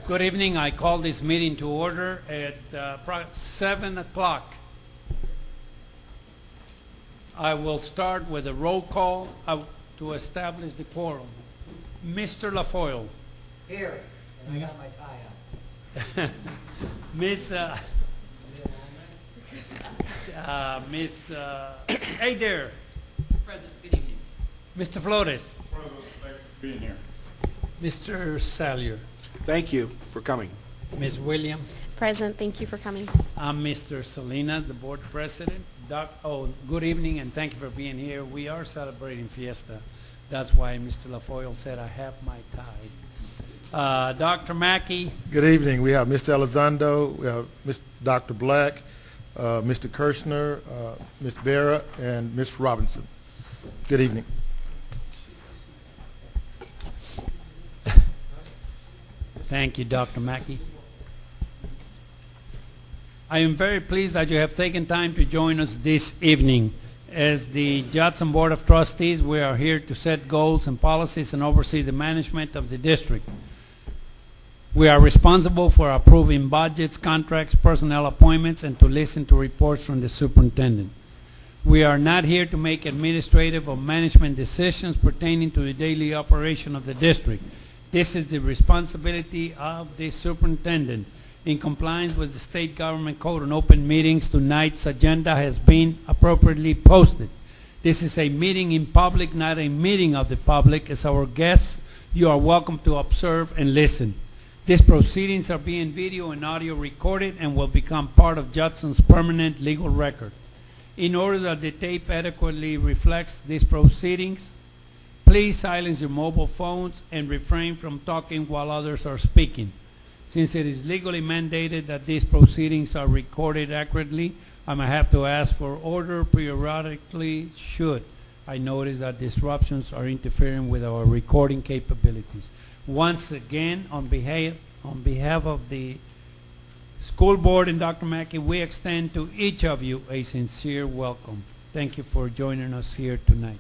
Good evening. I call this meeting to order at 7 o'clock. I will start with a roll call to establish the quorum. Mr. LaFoyle. Here, and I got my tie on. Miss Adair. Present. Good evening. Mr. Flores. Thank you for being here. Mr. Salyer. Thank you for coming. Ms. Williams. Present. Thank you for coming. I'm Mr. Salinas, the board president. Good evening and thank you for being here. We are celebrating Fiesta. That's why Mr. LaFoyle said I have my tie. Dr. Mackey. Good evening. We have Mr. Elizondo, we have Dr. Black, Mr. Kirshner, Ms. Vera, and Ms. Robinson. Good evening. Thank you, Dr. Mackey. I am very pleased that you have taken time to join us this evening. As the Judson Board of Trustees, we are here to set goals and policies and oversee the management of the district. We are responsible for approving budgets, contracts, personnel appointments, and to listen to reports from the superintendent. We are not here to make administrative or management decisions pertaining to the daily operation of the district. This is the responsibility of the superintendent. In compliance with the state government code on open meetings, tonight's agenda has been appropriately posted. This is a meeting in public, not a meeting of the public. As our guests, you are welcome to observe and listen. These proceedings are being video and audio recorded and will become part of Judson's permanent legal record. In order that the tape adequately reflects these proceedings, please silence your mobile phones and refrain from talking while others are speaking. Since it is legally mandated that these proceedings are recorded accurately, I might have to ask for order periodically should I notice that disruptions are interfering with our recording capabilities. Once again, on behalf of the school board and Dr. Mackey, we extend to each of you a sincere welcome. Thank you for joining us here tonight.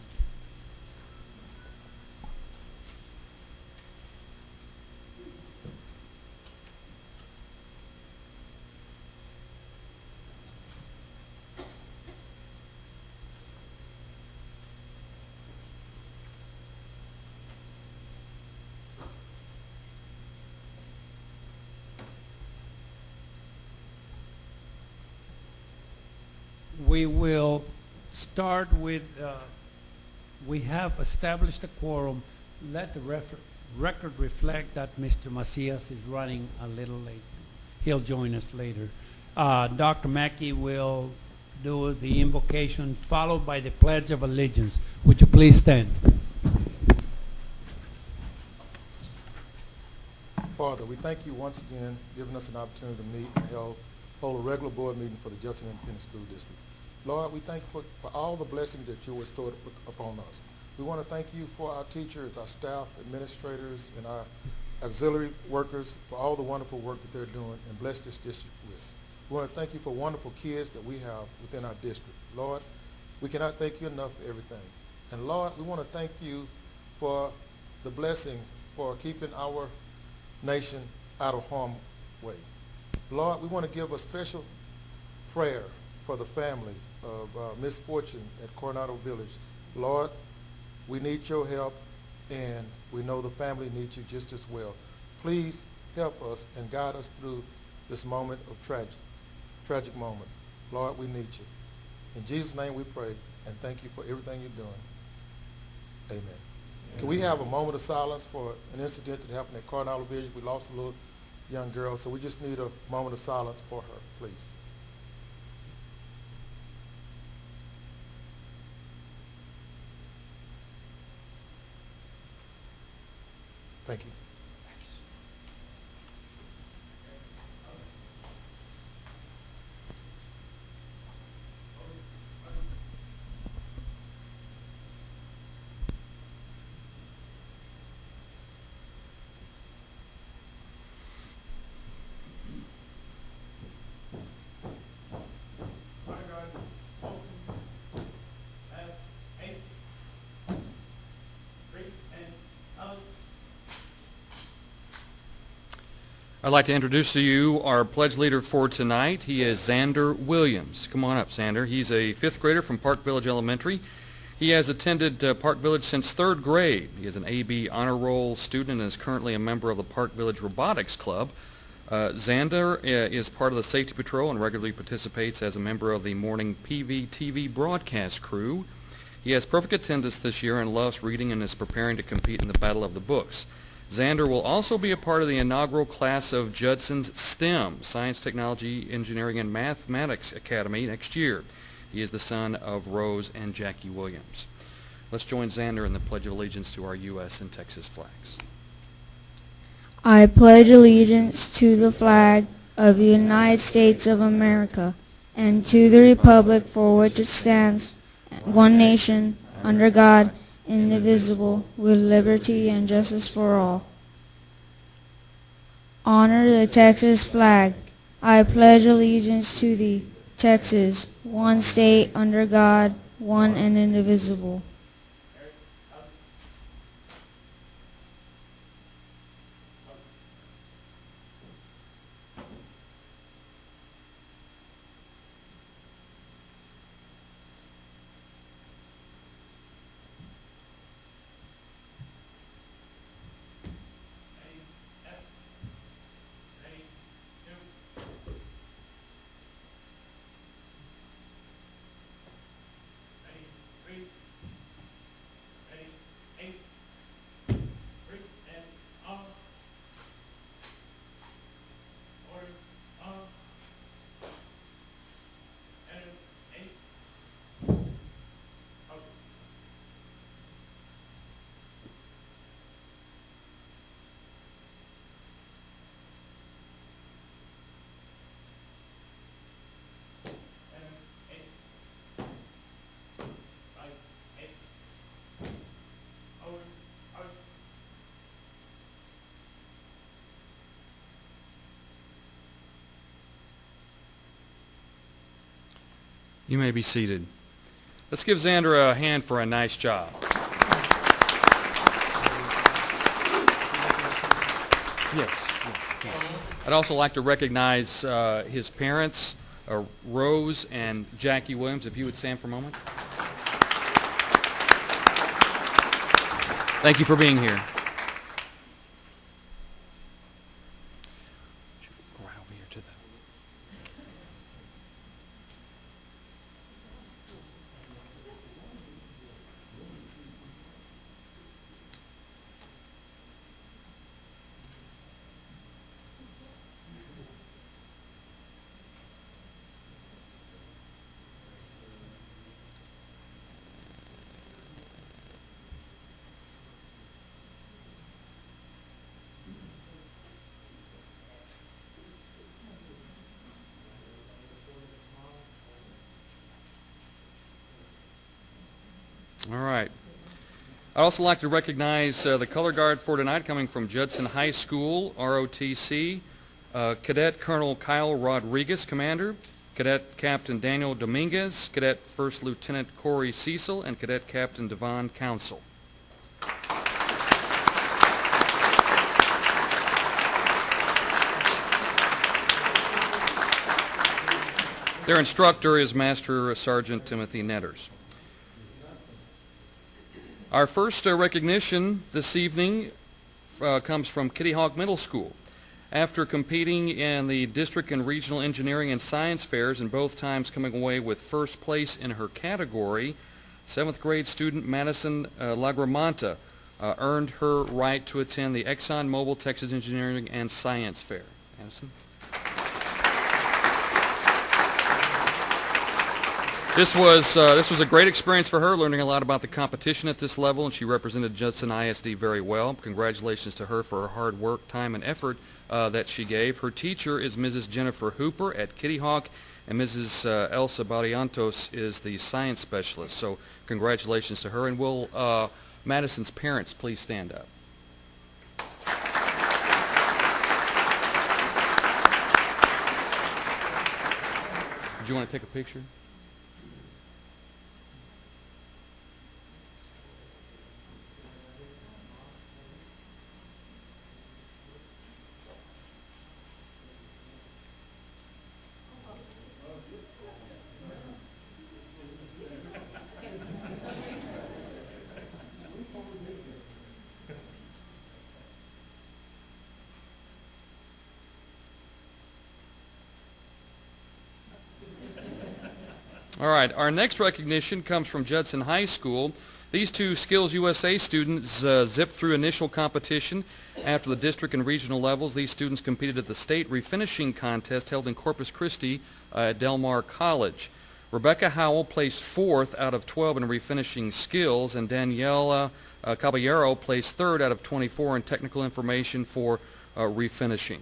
We will start with, we have established a quorum. Let the record reflect that Mr. Macias is running a little late. He'll join us later. Dr. Mackey will do the invocation followed by the Pledge of Allegiance. Would you please stand? Father, we thank you once again for giving us an opportunity to meet and hold a regular board meeting for the Judson Independent School District. Lord, we thank you for all the blessings that you bestowed upon us. We want to thank you for our teachers, our staff, administrators, and our auxiliary workers for all the wonderful work that they're doing and bless this district with. We want to thank you for wonderful kids that we have within our district. Lord, we cannot thank you enough for everything. And Lord, we want to thank you for the blessing for keeping our nation out of harm's way. Lord, we want to give a special prayer for the family of misfortune at Coronado Village. Lord, we need your help, and we know the family needs you just as well. Please help us and guide us through this moment of tragic moment. Lord, we need you. In Jesus' name we pray, and thank you for everything you're doing. Amen. Can we have a moment of silence for an incident that happened at Coronado Village? We lost a little young girl, so we just need a moment of silence for her, please. Thank you. I'd like to introduce to you our pledge leader for tonight. He is Xander Williams. Come on up, Xander. He's a fifth grader from Park Village Elementary. He has attended Park Village since third grade. He is an AB honor roll student and is currently a member of the Park Village Robotics Club. Xander is part of the Safety Patrol and regularly participates as a member of the morning PVTV broadcast crew. He has perfect attendance this year and loves reading and is preparing to compete in the Battle of the Books. Xander will also be a part of the inaugural class of Judson's STEM, Science, Technology, Engineering, and Mathematics Academy next year. He is the son of Rose and Jackie Williams. Let's join Xander in the Pledge of Allegiance to our U.S. and Texas flags. I pledge allegiance to the flag of the United States of America and to the republic for which it stands, one nation, under God, indivisible, with liberty and justice for all. Honor the Texas flag. I pledge allegiance to thee, Texas, one state under God, one and indivisible. You may be seated. Let's give Xander a hand for a nice job. Yes. I'd also like to recognize his parents, Rose and Jackie Williams, if you would stand for a moment. Thank you for being here. Go right over here to the... All right. I'd also like to recognize the color guard for tonight coming from Judson High School, ROTC, Cadet Colonel Kyle Rodriguez, Commander, Cadet Captain Daniel Dominguez, Cadet First Lieutenant Corey Cecil, and Cadet Captain Devon Council. Their instructor is Master Sergeant Timothy Netters. Our first recognition this evening comes from Kitty Hawk Middle School. After competing in the district and regional engineering and science fairs and both times coming away with first place in her category, 7th grade student Madison Lagramanta earned her right to attend the ExxonMobil Texas Engineering and Science Fair. Madison? This was a great experience for her, learning a lot about the competition at this level, and she represented Judson ISD very well. Congratulations to her for her hard work, time, and effort that she gave. Her teacher is Mrs. Jennifer Hooper at Kitty Hawk, and Mrs. Elsa Barrientos is the science specialist. So congratulations to her, and will Madison's parents please stand up. Do you want to take a picture? All right, our next recognition comes from Judson High School. These two Skills USA students zipped through initial competition. After the district and regional levels, these students competed at the state refinishing contest held in Corpus Christi at Del Mar College. Rebecca Howell placed 4th out of 12 in refinishing skills, and Daniela Caballero placed 3rd out of 24 in technical information for refinishing.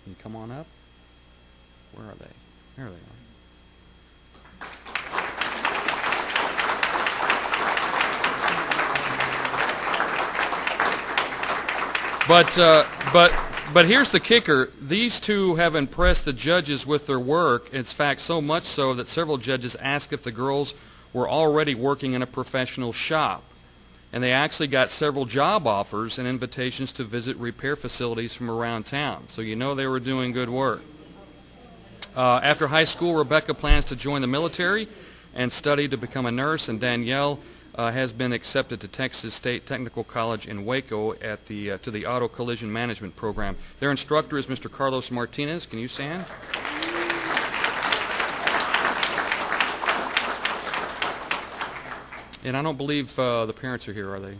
Can you come on up? Where are they? There they are. But here's the kicker. These two have impressed the judges with their work. In fact, so much so that several judges asked if the girls were already working in a professional shop. And they actually got several job offers and invitations to visit repair facilities from around town. So you know they were doing good work. After high school, Rebecca plans to join the military and study to become a nurse, and Danielle has been accepted to Texas State Technical College in Waco at to the Auto Collision Management Program. Their instructor is Mr. Carlos Martinez. Can you stand? And I don't believe the parents are here, are they?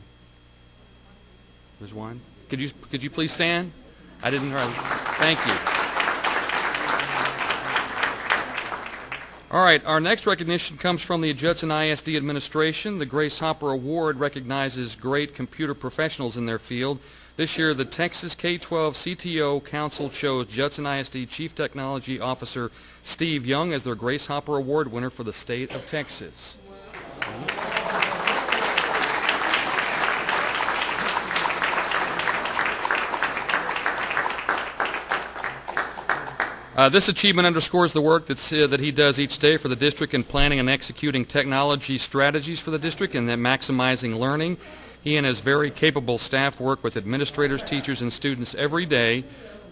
There's one. Could you please stand? I didn't. Thank you. All right, our next recognition comes from the Judson ISD administration. The Grace Hopper Award recognizes great computer professionals in their field. This year, the Texas K-12 CTO Council chose Judson ISD Chief Technology Officer Steve Young as their Grace Hopper Award winner for the state of Texas. This achievement underscores the work that he does each day for the district in planning and executing technology strategies for the district and then maximizing learning. He and his very capable staff work with administrators, teachers, and students every day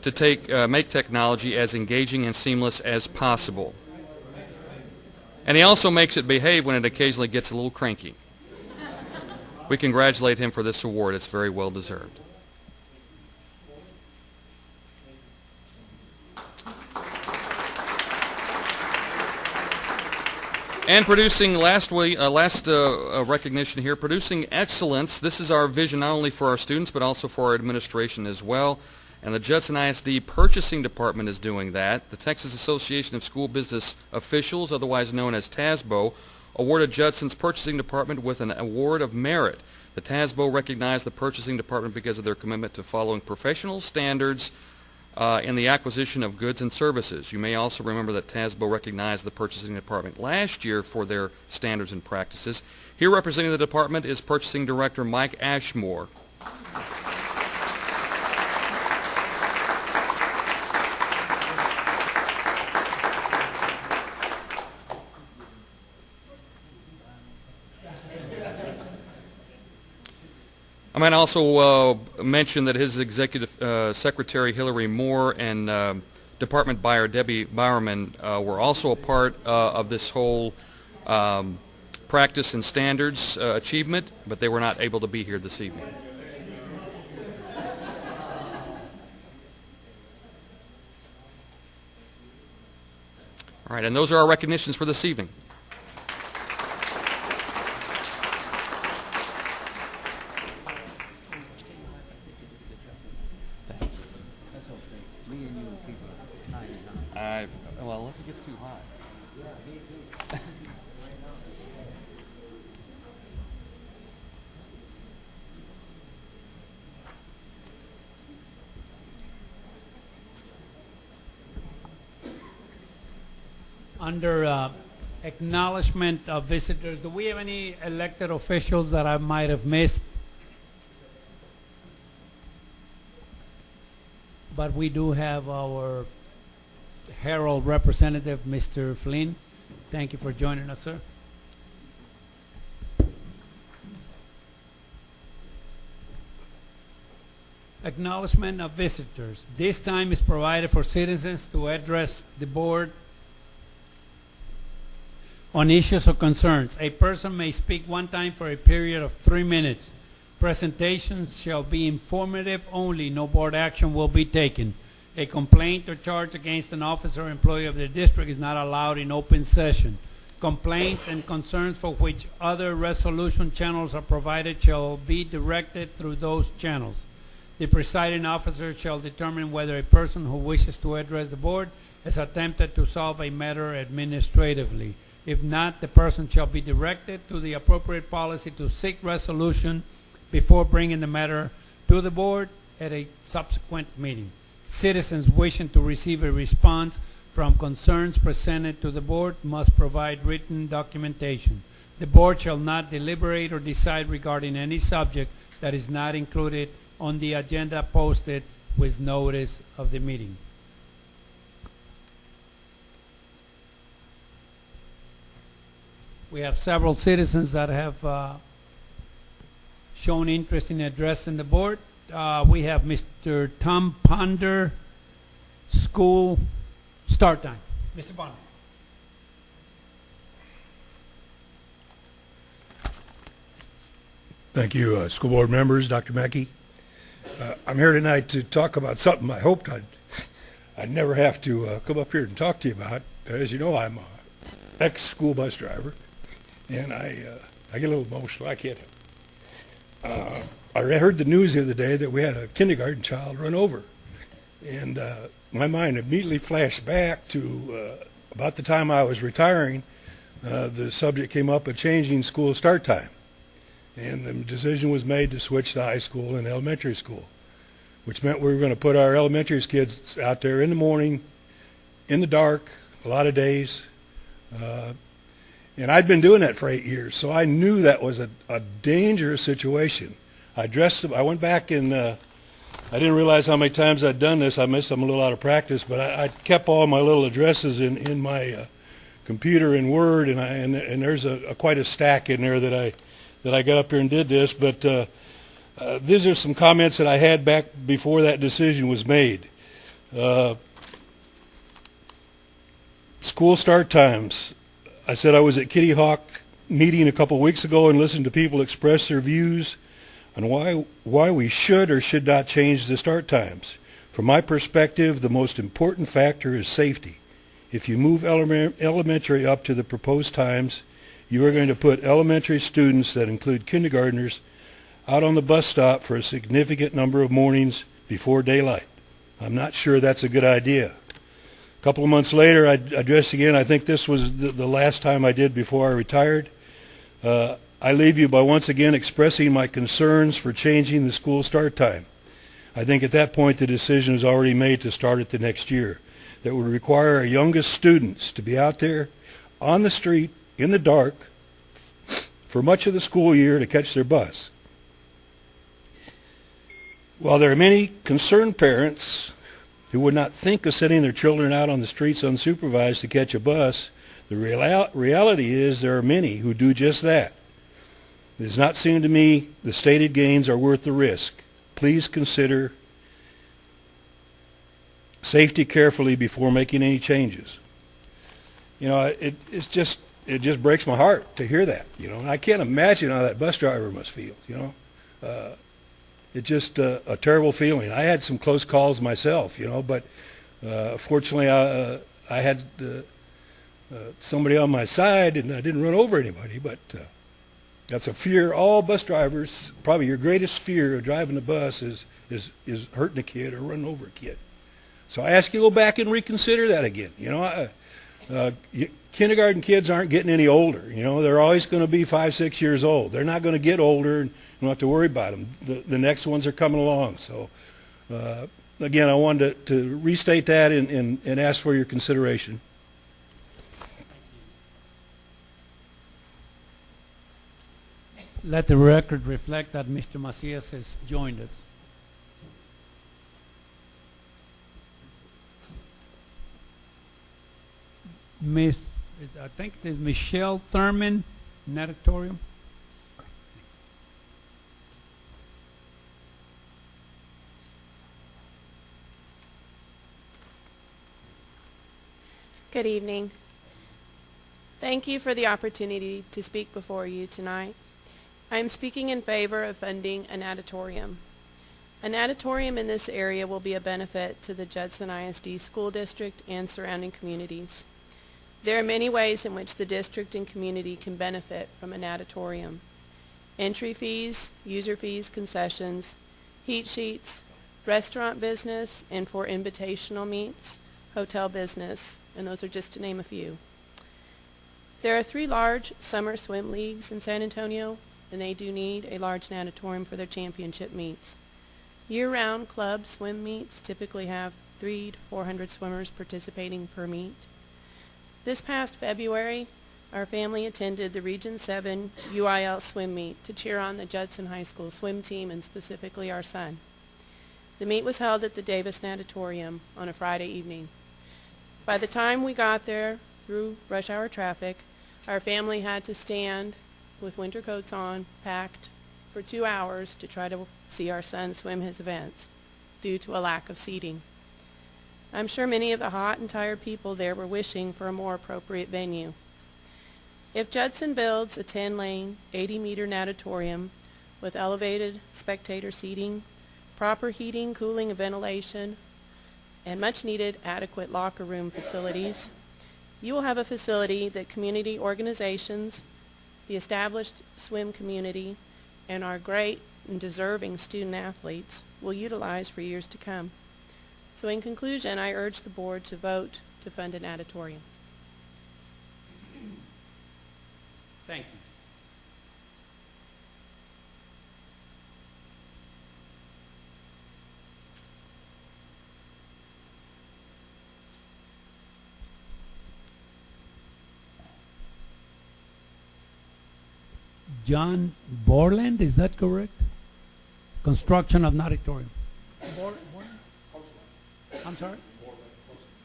to make technology as engaging and seamless as possible. And he also makes it behave when it occasionally gets a little cranky. We congratulate him for this award. It's very well deserved. And producing last recognition here, producing excellence. This is our vision not only for our students but also for our administration as well. And the Judson ISD Purchasing Department is doing that. The Texas Association of School Business Officials, otherwise known as TASBO, awarded Judson's Purchasing Department with an award of merit. The TASBO recognized the Purchasing Department because of their commitment to following professional standards in the acquisition of goods and services. You may also remember that TASBO recognized the Purchasing Department last year for their standards and practices. Here representing the department is Purchasing Director Mike Ashmore. I might also mention that his executive secretary, Hillary Moore, and department buyer, Debbie Bowerman, were also a part of this whole practice and standards achievement, but they were not able to be here this evening. All right, and those are our recognitions for this evening. Well, unless it gets too high. Under acknowledgement of visitors, do we have any elected officials that I might have missed? But we do have our Herald representative, Mr. Flynn. Thank you for joining us, sir. Acknowledgement of visitors. This time is provided for citizens to address the board on issues or concerns. A person may speak one time for a period of 3 minutes. Presentations shall be informative only. No board action will be taken. A complaint or charge against an officer or employee of the district is not allowed in open session. Complaints and concerns for which other resolution channels are provided shall be directed through those channels. The presiding officer shall determine whether a person who wishes to address the board has attempted to solve a matter administratively. If not, the person shall be directed to the appropriate policy to seek resolution before bringing the matter to the board at a subsequent meeting. Citizens wishing to receive a response from concerns presented to the board must provide written documentation. The board shall not deliberate or decide regarding any subject that is not included on the agenda posted with notice of the meeting. We have several citizens that have shown interest in addressing the board. We have Mr. Tom Ponder, school start time. Mr. Ponder. Thank you, school board members, Dr. Mackey. I'm here tonight to talk about something I hoped I'd never have to come up here and talk to you about. As you know, I'm an ex-school bus driver, and I get a little emotional. I can't help it. I heard the news the other day that we had a kindergarten child run over, and my mind immediately flashed back to about the time I was retiring. The subject came up of changing school start time, and the decision was made to switch to high school and elementary school, which meant we were going to put our elementary kids out there in the morning, in the dark, a lot of days. And I'd been doing that for 8 years, so I knew that was a dangerous situation. I went back and I didn't realize how many times I'd done this. I missed them a little out of practice, but I kept all my little addresses in my computer in Word, and there's quite a stack in there that I got up here and did this. But these are some comments that I had back before that decision was made. School start times. I said I was at Kitty Hawk meeting a couple weeks ago and listened to people express their views on why we should or should not change the start times. From my perspective, the most important factor is safety. If you move elementary up to the proposed times, you are going to put elementary students, that include kindergartners, out on the bus stop for a significant number of mornings before daylight. I'm not sure that's a good idea. A couple of months later, I addressed again. I think this was the last time I did before I retired. I leave you by once again expressing my concerns for changing the school start time. I think at that point the decision is already made to start it the next year. That would require our youngest students to be out there on the street in the dark for much of the school year to catch their bus. While there are many concerned parents who would not think of sending their children out on the streets unsupervised to catch a bus, the reality is there are many who do just that. It does not seem to me the stated gains are worth the risk. Please consider safety carefully before making any changes. You know, it just breaks my heart to hear that. You know, and I can't imagine how that bus driver must feel. You know, it's just a terrible feeling. I had some close calls myself. You know, but fortunately, I had somebody on my side, and I didn't run over anybody. But that's a fear. All bus drivers, probably your greatest fear of driving the bus is hurting a kid or running over a kid. So I ask you to go back and reconsider that again. You know, kindergarten kids aren't getting any older. You know, they're always going to be 5, 6 years old. They're not going to get older, and you don't have to worry about them. The next ones are coming along. So, again, I wanted to restate that and ask for your consideration. Let the record reflect that Mr. Macias has joined us. I think there's Michelle Thurman, natatorium. Good evening. Thank you for the opportunity to speak before you tonight. I am speaking in favor of funding a natatorium. A natatorium in this area will be a benefit to the Judson ISD School District and surrounding communities. There are many ways in which the district and community can benefit from a natatorium. Entry fees, user fees, concessions, heat sheets, restaurant business, and for invitational meets, hotel business, and those are just to name a few. There are 3 large summer swim leagues in San Antonio, and they do need a large natatorium for their championship meets. Year-round club swim meets typically have 300 to 400 swimmers participating per meet. This past February, our family attended the Region 7 UIL swim meet to cheer on the Judson High School swim team and specifically our son. The meet was held at the Davis Natatorium on a Friday evening. By the time we got there, through rush hour traffic, our family had to stand with winter coats on, packed, for 2 hours to try to see our son swim his events due to a lack of seating. I'm sure many of the hot and tired people there were wishing for a more appropriate venue. If Judson builds a 10-lane, 80-meter natatorium with elevated spectator seating, proper heating, cooling, and ventilation, and much-needed adequate locker room facilities, you will have a facility that community organizations, the established swim community, and our great and deserving student athletes will utilize for years to come. So in conclusion, I urge the board to vote to fund an natatorium. Thank you. John Borland, is that correct? Construction of natatorium. I'm sorry?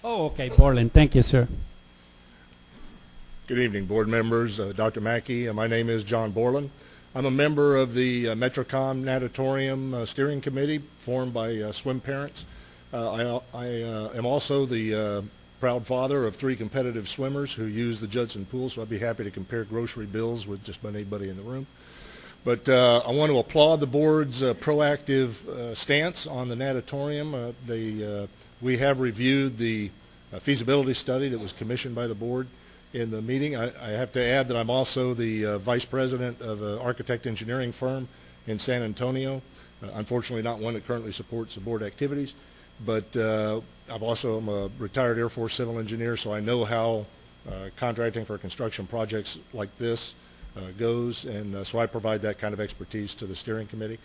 Oh, okay, Borland. Thank you, sir. Good evening, board members, Dr. Mackey. My name is John Borland. I'm a member of the Metrocom Natatorium Steering Committee formed by swim parents. I am also the proud father of 3 competitive swimmers who use the Judson pool, so I'd be happy to compare grocery bills with just about anybody in the room. But I want to applaud the board's proactive stance on the natatorium. We have reviewed the feasibility study that was commissioned by the board in the meeting. I have to add that I'm also the vice president of an architect engineering firm in San Antonio. Unfortunately, not one that currently supports the board activities, but I'm a retired Air Force civil engineer, so I know how contracting for construction projects like this goes, and so I provide that kind of expertise to the steering committee.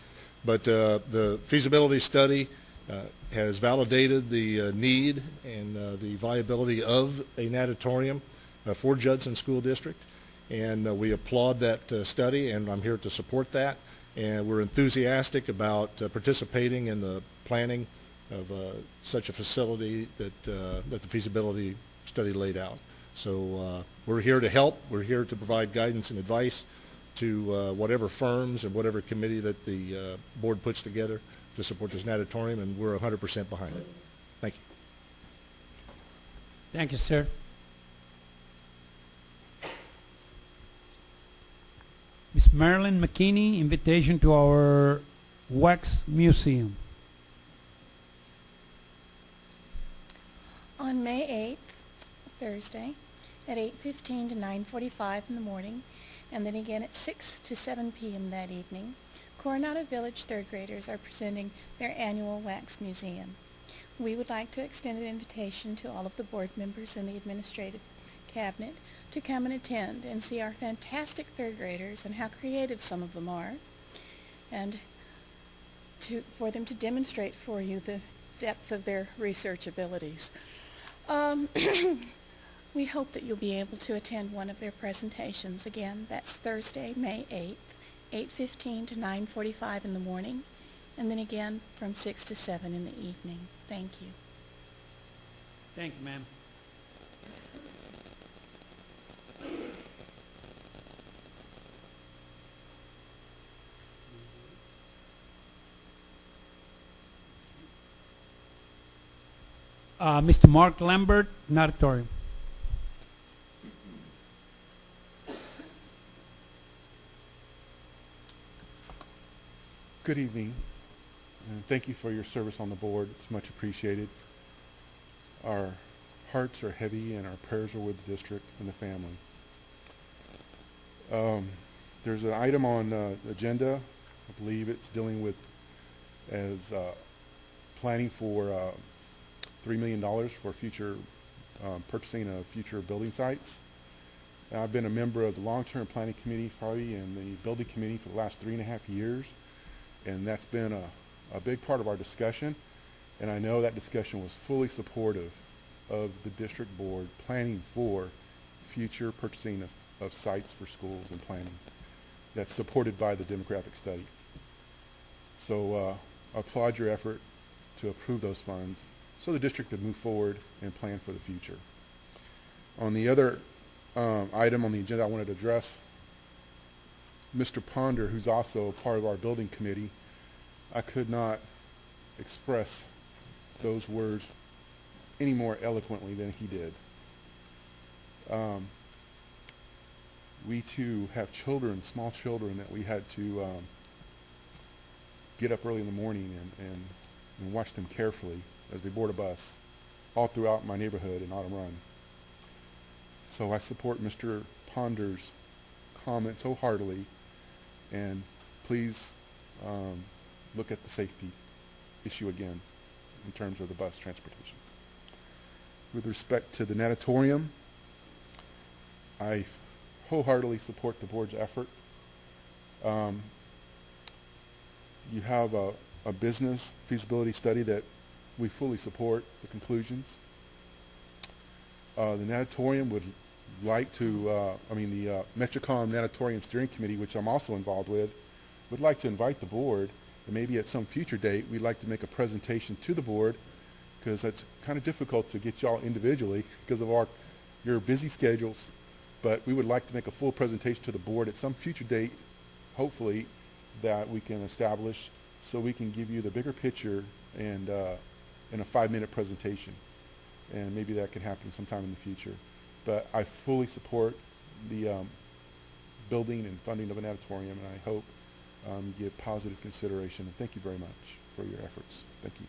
But the feasibility study has validated the need and the viability of a natatorium for Judson School District, and we applaud that study, and I'm here to support that, and we're enthusiastic about participating in the planning of such a facility that the feasibility study laid out. So we're here to help. We're here to provide guidance and advice to whatever firms and whatever committee that the board puts together to support this natatorium, and we're 100% behind it. Thank you. Thank you, sir. Ms. Marilyn McKinney, invitation to our Wax Museum. On May 8th, Thursday, at 8:15 to 9:45 in the morning, and then again at 6 to 7 p.m. that evening, Coronado Village third graders are presenting their annual Wax Museum. We would like to extend an invitation to all of the board members and the administrative cabinet to come and attend and see our fantastic third graders and how creative some of them are, and for them to demonstrate for you the depth of their research abilities. We hope that you'll be able to attend one of their presentations. Again, that's Thursday, May 8th, 8:15 to 9:45 in the morning, and then again from 6 to 7 in the evening. Thank you. Thank you, ma'am. Mr. Mark Lambert, natatorium. Good evening, and thank you for your service on the board. It's much appreciated. Our hearts are heavy and our prayers are with the district and the family. There's an item on the agenda, I believe it's dealing with planning for $3 million for future purchasing of future building sites. I've been a member of the long-term planning committee probably and the building committee for the last 3.5 years, and that's been a big part of our discussion, and I know that discussion was fully supportive of the district board planning for future purchasing of sites for schools and planning. That's supported by the demographic study. So I applaud your effort to approve those funds so the district could move forward and plan for the future. On the other item on the agenda I wanted to address, Mr. Ponder, who's also part of our building committee, I could not express those words any more eloquently than he did. We too have children, small children, that we had to get up early in the morning and watch them carefully as they board a bus all throughout my neighborhood in Autumn Run. So I support Mr. Ponder's comment so heartily, and please look at the safety issue again in terms of the bus transportation. With respect to the natatorium, I wholeheartedly support the board's effort. You have a business feasibility study that we fully support the conclusions. The natatorium would like to, the Metrocom Natatorium Steering Committee, which I'm also involved with, would like to invite the board, and maybe at some future date we'd like to make a presentation to the board, because it's kind of difficult to get y'all individually because of your busy schedules, but we would like to make a full presentation to the board at some future date, hopefully, that we can establish so we can give you the bigger picture and in a 5-minute presentation. And maybe that can happen sometime in the future. But I fully support the building and funding of an auditorium, and I hope you give positive consideration. And thank you very much for your efforts. Thank you.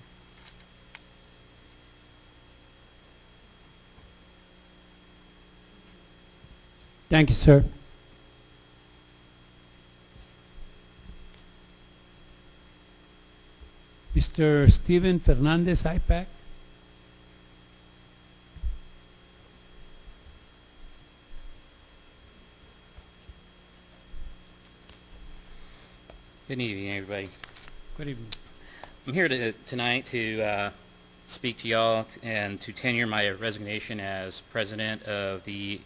Thank you, sir. Mr. Steven Fernandez, IPAC. Good evening, everybody. Good evening. I'm here tonight to speak to y'all and to tenure my resignation as president of the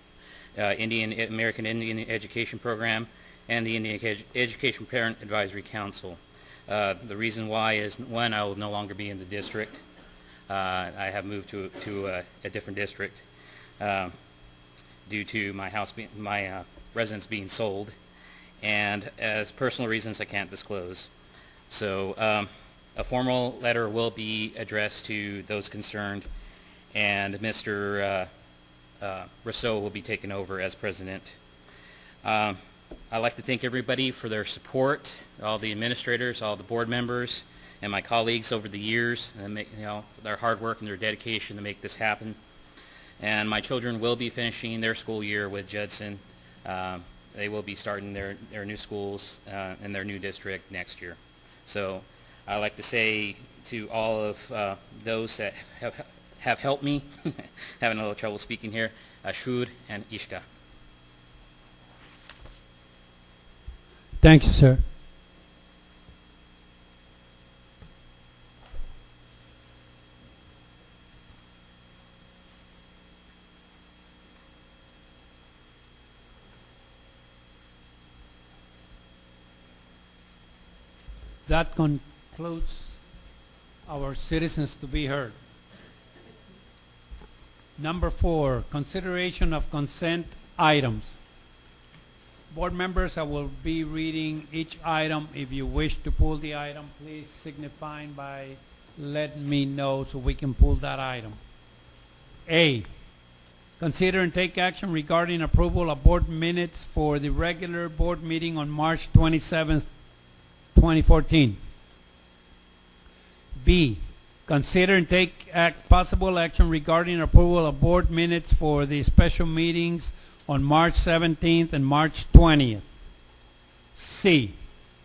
American Indian Education Program and the Indian Education Parent Advisory Council. The reason why is, one, I will no longer be in the district. I have moved to a different district due to my residence being sold, and as personal reasons I can't disclose. So a formal letter will be addressed to those concerned, and Mr. Rousseau will be taken over as president. I'd like to thank everybody for their support, all the administrators, all the board members, and my colleagues over the years, and their hard work and their dedication to make this happen. And my children will be finishing their school year with Judson. They will be starting their new schools in their new district next year. So I'd like to say to all of those that have helped me, having a little trouble speaking here, Ashur and Ishka. Thank you, sir. That concludes our citizens to be heard. Number 4, consideration of consent items. Board members, I will be reading each item. If you wish to pull the item, please signify by letting me know so we can pull that item. A, consider and take action regarding approval of board minutes for the regular board meeting on March 27th, 2014. B, consider and take possible action regarding approval of board minutes for the special meetings on March 17th and March 20th. C,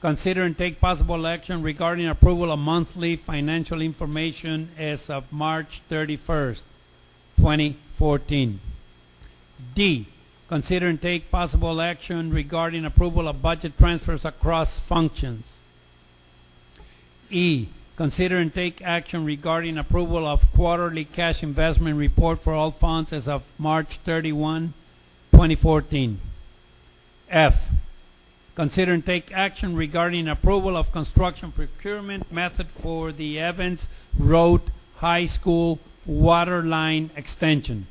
consider and take possible action regarding approval of monthly financial information as of March 31st, 2014. D, consider and take possible action regarding approval of budget transfers across functions. E, consider and take action regarding approval of quarterly cash investment report for all funds as of March 31, 2014. F, consider and take action regarding approval of construction procurement method for the Evans Road High School water line extension.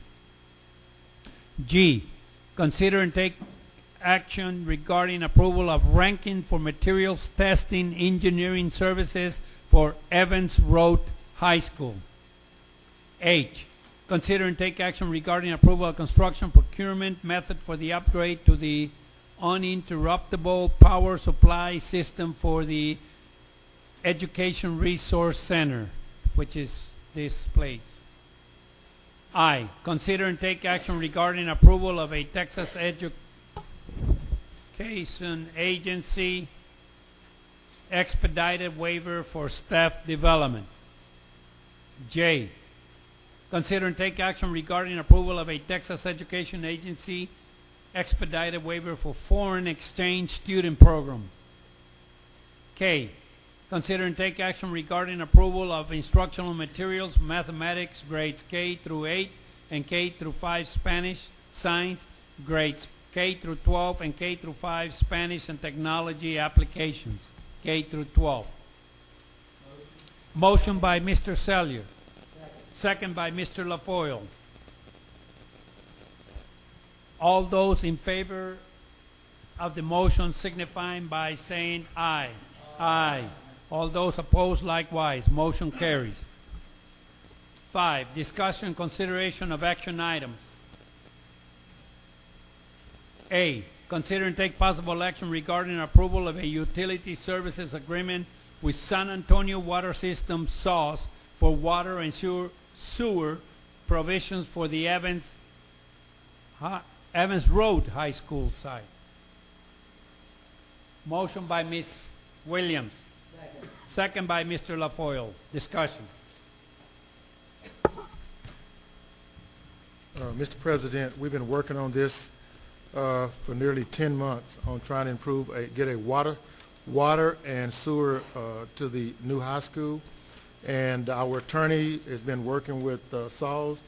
G, consider and take action regarding approval of ranking for materials testing engineering services for Evans Road High School. H, consider and take action regarding approval of construction procurement method for the upgrade to the uninterruptible power supply system for the Education Resource Center, which is this place. I, consider and take action regarding approval of a Texas Education Agency expedited waiver for staff development. J, consider and take action regarding approval of a Texas Education Agency expedited waiver for foreign exchange student program. K, consider and take action regarding approval of instructional materials, mathematics, grades K through 8 and K through 5 Spanish, science, grades K through 12 and K through 5 Spanish and technology applications, K through 12. Motion by Mr. Sellier. Second by Mr. LaFoyle. All those in favor of the motion signifying by saying aye. Aye. All those opposed likewise. Motion carries. 5, discussion and consideration of action items. A, consider and take possible action regarding approval of a utility services agreement with San Antonio Water System, SAWS, for water and sewer provisions for the Evans Road High School site. Motion by Ms. Williams. Second by Mr. LaFoyle. Discussion. Mr. President, we've been working on this for nearly 10 months on trying to improve, get a water and sewer to the new high school. And our attorney has been working with SAWS,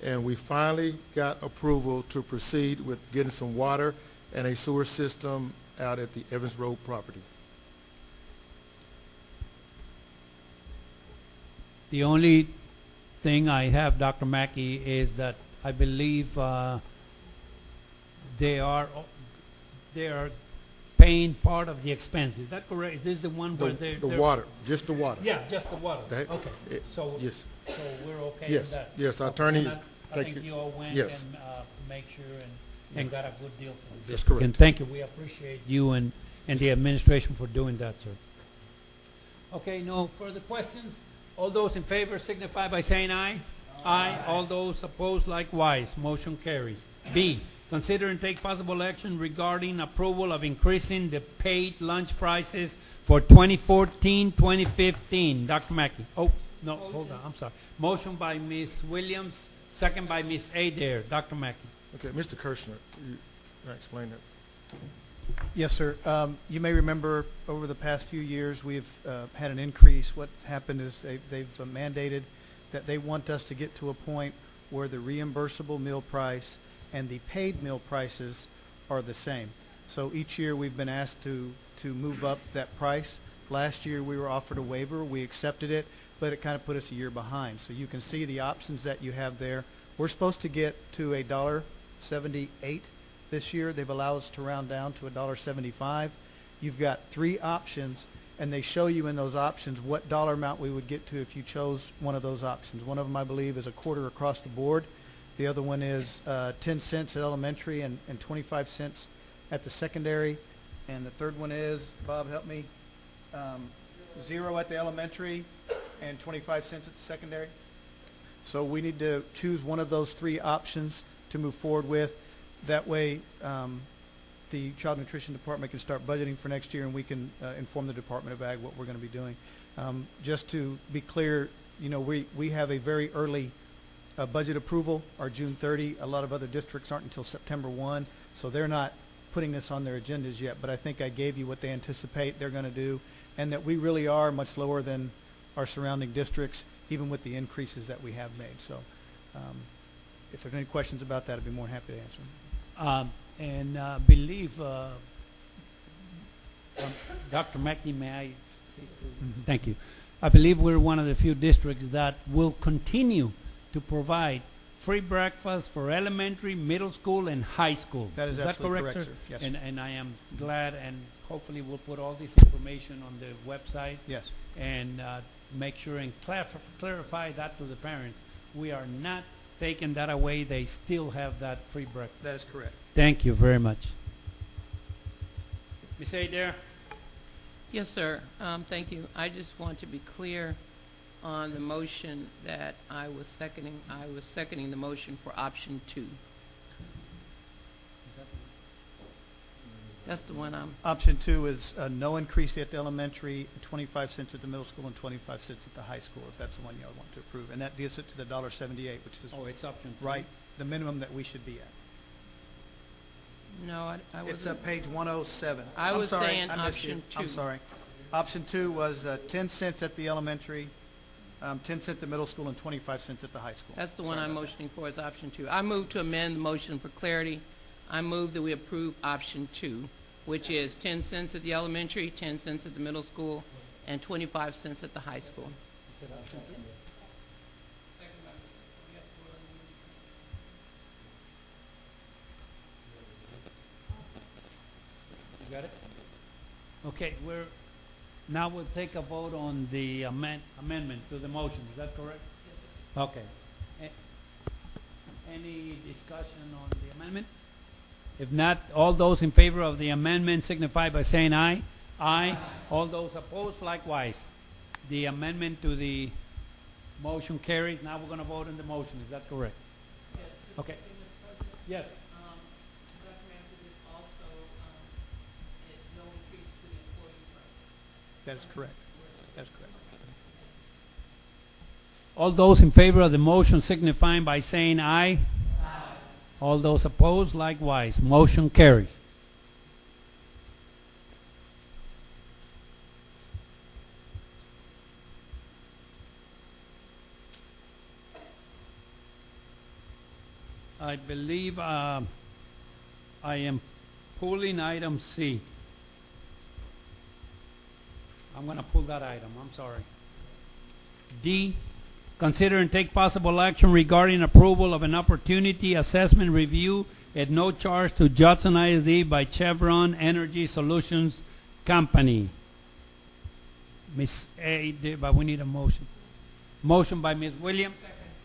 and we finally got approval to proceed with getting some water and a sewer system out at the Evans Road property. The only thing I have, Dr. Mackey, is that I believe they are paying part of the expense. Is that correct? Is this the one where they're water, just the water. Yeah, just the water. Okay. So yes. So we're okay Yes. with that. Yes. Okay, Attorney. I think you all went Yes. and make sure and got a good deal for the That's district. correct. And thank you. We appreciate you and the administration for doing that, sir. Okay. No further questions. All those in favor signify by saying aye. Aye. All those opposed likewise. Motion carries. B, consider and take possible action regarding approval of increasing the paid lunch prices for 2014-2015. Dr. Mackey. Oh, no, hold on. I'm sorry. Motion by Ms. Williams, second by Ms. Adair. Dr. Mackey. Okay, Mr. Kirshner, you explain that. Yes, sir. You may remember over the past few years we've had an increase. What happened is they've mandated that they want us to get to a point where the reimbursable meal price and the paid meal prices are the same. So each year we've been asked to move up that price. Last year we were offered a waiver. We accepted it, but it kind of put us a year behind. So you can see the options that you have there. We're supposed to get to $1.78 this year. They've allowed us to round down to $1.75. You've got 3 options, and they show you in those options what dollar amount we would get to if you chose one of those options. One of them, I believe, is a quarter across the board. The other one is 10 cents at elementary and 25 cents at the secondary. And the third one is, Bob, help me, 0 at the elementary and 25 cents at the secondary. So we need to choose one of those three options to move forward with. That way, the Child Nutrition Department can start budgeting for next year, and we can inform the Department of Ag what we're going to be doing. Just to be clear, you know, we have a very early budget approval, our June 30. A lot of other districts aren't until September 1, so they're not putting this on their agendas yet. But I think I gave you what they anticipate they're going to do, and that we really are much lower than our surrounding districts, even with the increases that we have made. So if there's any questions about that, I'd be more than happy to answer them. And believe, Dr. Mackey, may I speak? Thank you. I believe we're one of the few districts that will continue to provide free breakfast for elementary, middle school, and high school. That is absolutely correct, sir. Yes, sir. And I am glad, and hopefully we'll put all this information on the website. Yes. And make sure and clarify that to the parents. We are not taking that away. They still have that free breakfast. That is correct. Thank you very much. Ms. Adair? Yes, sir. Thank you. I just want to be clear on the motion that I was seconding. I was seconding the motion for option 2. That's the one I'm... Option 2 is no increase at the elementary, 25 cents at the middle school, and 25 cents at the high school, if that's the one y'all want to approve. And that gets it to the $1.78, which is it's option 2. right, the minimum that we should be at. No, I wasn't... It's at page 107. I was sorry, saying I missed you. option 2. I'm sorry. Option 2 was 10 cents at the elementary, 10 cents at the middle school, and 25 cents at the high school. That's the one I'm motioning for, is option 2. I move to amend the motion for clarity. I move that we approve option 2, which is 10 cents at the elementary, 10 cents at the middle school, and 25 cents at the high school. You got it? Okay, now we'll take a vote on the amendment to the motion. Is that correct? Yes, sir. Okay. Any discussion on the amendment? If not, all those in favor of the amendment signify by saying aye. Aye. All those opposed, likewise. The amendment to the motion carries. Now we're going to vote on the motion. Is that correct? Yes. Okay. Yes. That is correct. That's correct. All those in favor of the motion signifying by saying aye. Aye. All those opposed, likewise. Motion carries. I believe I am pulling item C. I'm going to pull that item. I'm sorry. D, consider and take possible action regarding approval of an opportunity assessment review at no charge to Judson ISD by Chevron Energy Solutions Company. Ms. Adair, but we need a motion. Motion by Ms. Williams.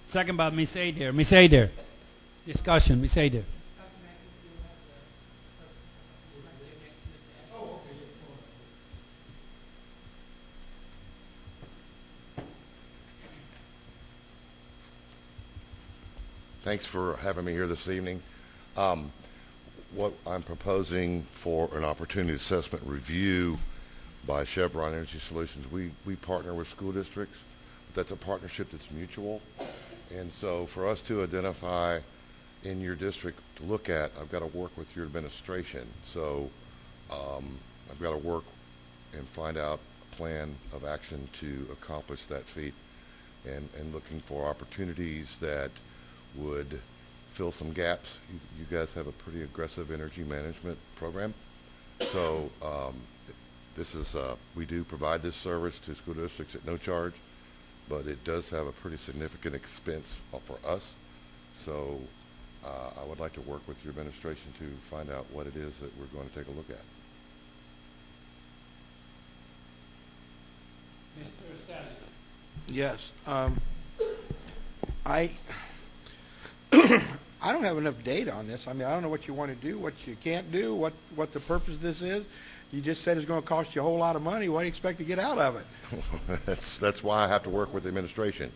Second by Ms. Adair. Ms. Adair. Discussion. Ms. Adair. Thanks for having me here this evening. What I'm proposing for an opportunity assessment review by Chevron Energy Solutions, we partner with school districts. That's a partnership that's mutual. And so for us to identify in your district to look at, I've got to work with your administration. So I've got to work and find out a plan of action to accomplish that feat, and looking for opportunities that would fill some gaps. You guys have a pretty aggressive energy management program. So this is, we do provide this service to school districts at no charge, but it does have a pretty significant expense for us. So I would like to work with your administration to find out what it is that we're going to take a look at. Mr. Sally. Yes. I don't have enough data on this. I mean, I don't know what you want to do, what you can't do, what the purpose of this is. You just said it's going to cost you a whole lot of money. What do you expect to get out of it? That's why I have to work with the administration.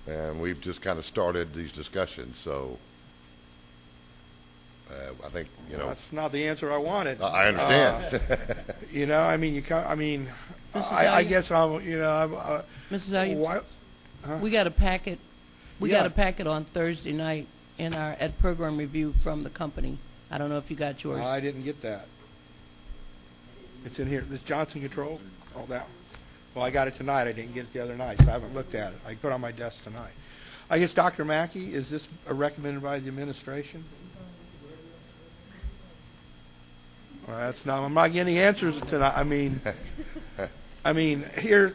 And we've just kind of started these discussions, so I think, That's not the answer I wanted. I understand. I mean, Mrs. I Elliott? guess I'm, Mrs. Elliott, why, huh? we got a packet, Yeah. got a packet on Thursday night at program review from the company. I don't know if you got yours. I didn't get that. It's in here. This Johnson Control, all that. Well, I got it tonight. I didn't get it the other night, so I haven't looked at it. I put it on my desk tonight. I guess, Dr. Mackey, is this recommended by the administration? Well, that's not, I'm not getting answers tonight. I mean, here,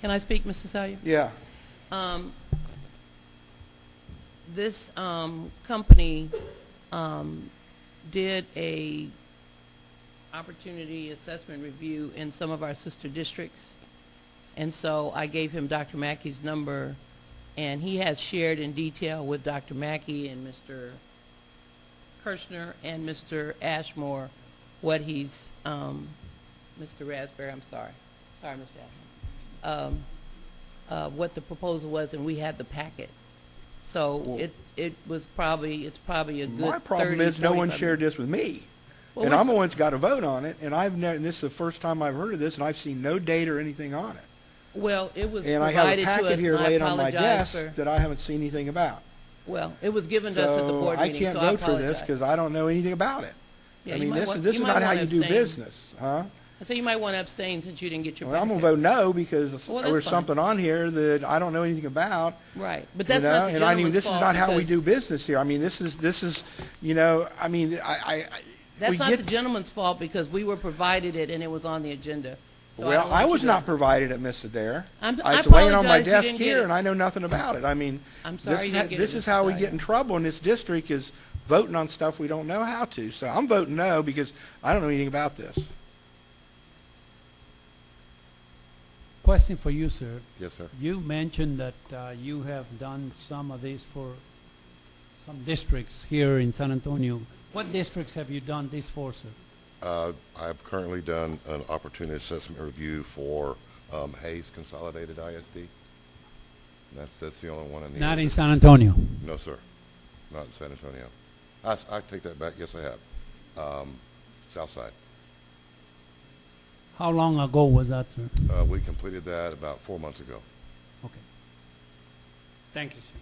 Can I speak, Mrs. Elliott? yeah. This company did a opportunity assessment review in some of our sister districts, and so I gave him Dr. Mackey's number, and he has shared in detail with Dr. Mackey and Mr. Kirshner and Mr. Ashmore what he's, Mr. Raspberry, I'm sorry, Mr. Ashmore, what the proposal was, and we had the packet. So Well, it's probably a good 30, My problem is no one 45 shared this with me. Well, And I'm the what's- one that's got to vote on it, and and this is the first time I've heard of this, and I've seen no date or anything on it. Well, it was And I have a provided to us, packet here and I laid on my apologize desk for, that I haven't seen anything about. well, it was given to us at the So board I meeting, can't so I vote for this apologize. because I don't know anything about it. Yeah, I you mean, might this want- is you might not how wanna you do abstain. business, huh? I say you might want to abstain since you didn't get your Well, I'm packet. gonna vote no because Well, there was that's fine. something on here that I don't know anything about. Right, but You that's know, not the and I mean, gentleman's this is fault not how we because- do business here. I mean, this is, I mean, That's we not get- the gentleman's fault because we were provided it and it was on the agenda. So Well, don't want I you was to- not provided it, Mr. Dare. I It's laying on my apologize you desk didn't get here, it. and I know nothing about it. I mean, I'm sorry you didn't get it, this is Mr. how we Dyer. get in trouble in this district is voting on stuff we don't know how to. So I'm voting no because I don't know anything about this. Question for you, sir. Yes, sir. You mentioned that you have done some of these for some districts here in San Antonio. What districts have you done this for, sir? I've currently done an opportunity assessment review for Hayes Consolidated ISD. And that's the only one I need. Not in San Antonio. No, sir. Not in San Antonio. I take that back. Yes, I have. Southside. How long ago was that, sir? We completed that about 4 months ago. Okay. Thank you, sir.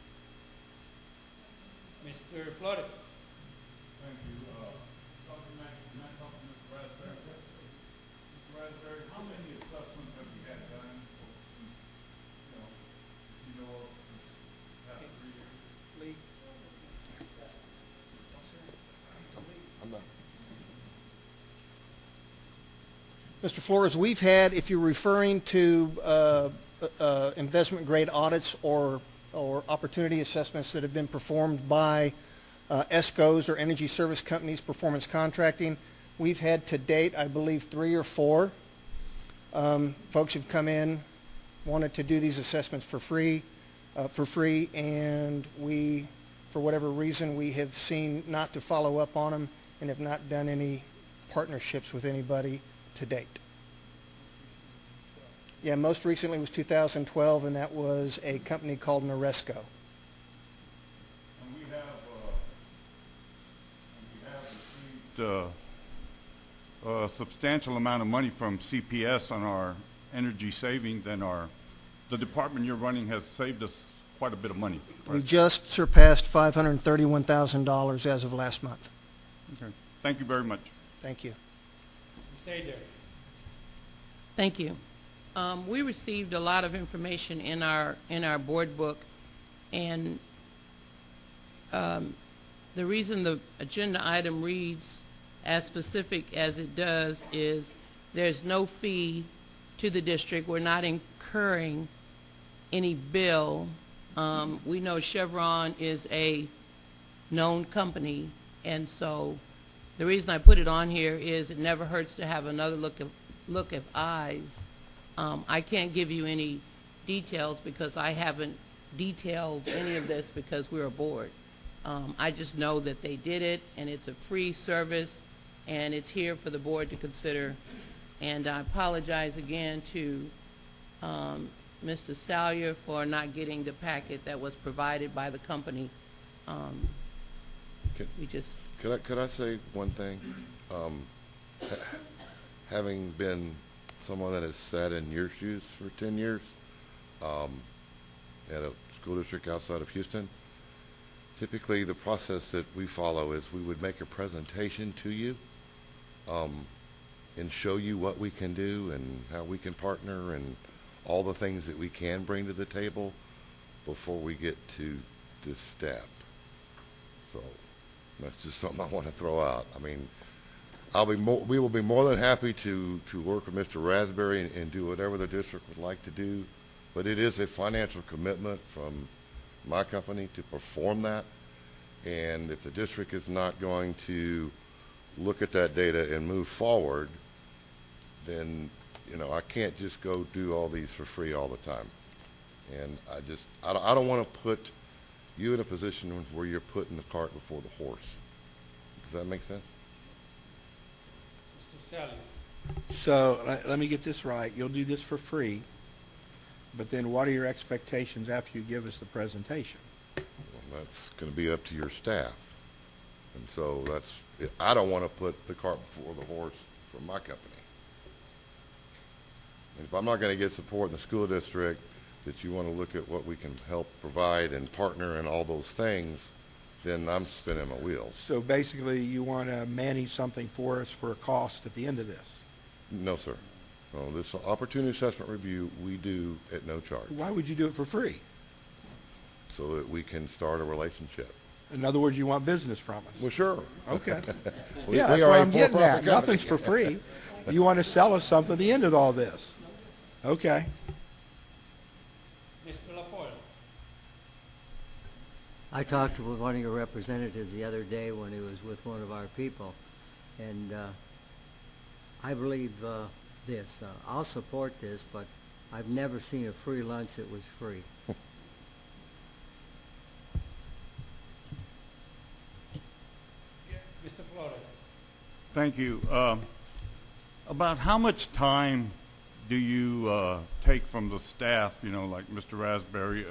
Mr. Flores. Thank you. Dr. Mackey, can I talk to Mr. Raspberry? Mr. Raspberry, how many assessments have you had done, you know, of this past 3 years? Mr. Flores, we've had, if you're referring to investment grade audits or opportunity assessments that have been performed by ESCOs or energy service companies, performance contracting, we've had to date, I believe, 3 or 4 folks have come in, wanted to do these assessments for free, and we, for whatever reason, we have seen not to follow up on them and have not done any partnerships with anybody to date. Yeah, most recently was 2012, and that was a company called Noresco. And we have received a substantial amount of money from CPS on our energy savings, and the department you're running has saved us quite a bit of money. We just surpassed $531,000 as of last month. Okay. Thank you very much. Thank you. Thank you. We received a lot of information in our board book, and the reason the agenda item reads as specific as it does is there's no fee to the district. We're not incurring any bill. We know Chevron is a known company, and so the reason I put it on here is it never hurts to have another look of eyes. I can't give you any details because I haven't detailed any of this because we're a board. I just know that they did it, and it's a free service, and it's here for the board to consider. And I apologize again to Mr. Salyer for not getting the packet that was provided by the company. We just Could I say one thing? Having been someone that has sat in your shoes for 10 years at a school district outside of Houston, typically the process that we follow is we would make a presentation to you and show you what we can do and how we can partner and all the things that we can bring to the table before we get to this step. So that's just something I want to throw out. I mean, we will be more than happy to work with Mr. Raspberry and do whatever the district would like to do, but it is a financial commitment from my company to perform that. And if the district is not going to look at that data and move forward, then, you know, I can't just go do all these for free all the time. And I don't want to put you in a position where you're putting the cart before the horse. Does that make sense? Mr. Salyer. So let me get this right. You'll do this for free, but then what are your expectations after you give us the presentation? Well, that's going to be up to your staff. And so I don't want to put the cart before the horse for my company. And if I'm not going to get support in the school district, that you want to look at what we can help provide and partner and all those things, then I'm spinning my wheels. So basically you want to manage something for us for a cost at the end of this? No, sir. No, this opportunity assessment review we do at no charge. Why would you do it for free? So that we can start a relationship. In other words, you want business from us? Well, sure. Okay. We Yeah, that's are what a I'm getting for-profit at. company. Nothing's for free. You want to sell us something at the end of all this. Okay. Mr. LaFoyle. I talked with one of your representatives the other day when he was with one of our people, and I believe this. I'll support this, but I've never seen a free lunch that was free. Mr. Flores. Thank you. About how much time do you take from the staff, you know, like Mr. Raspberry,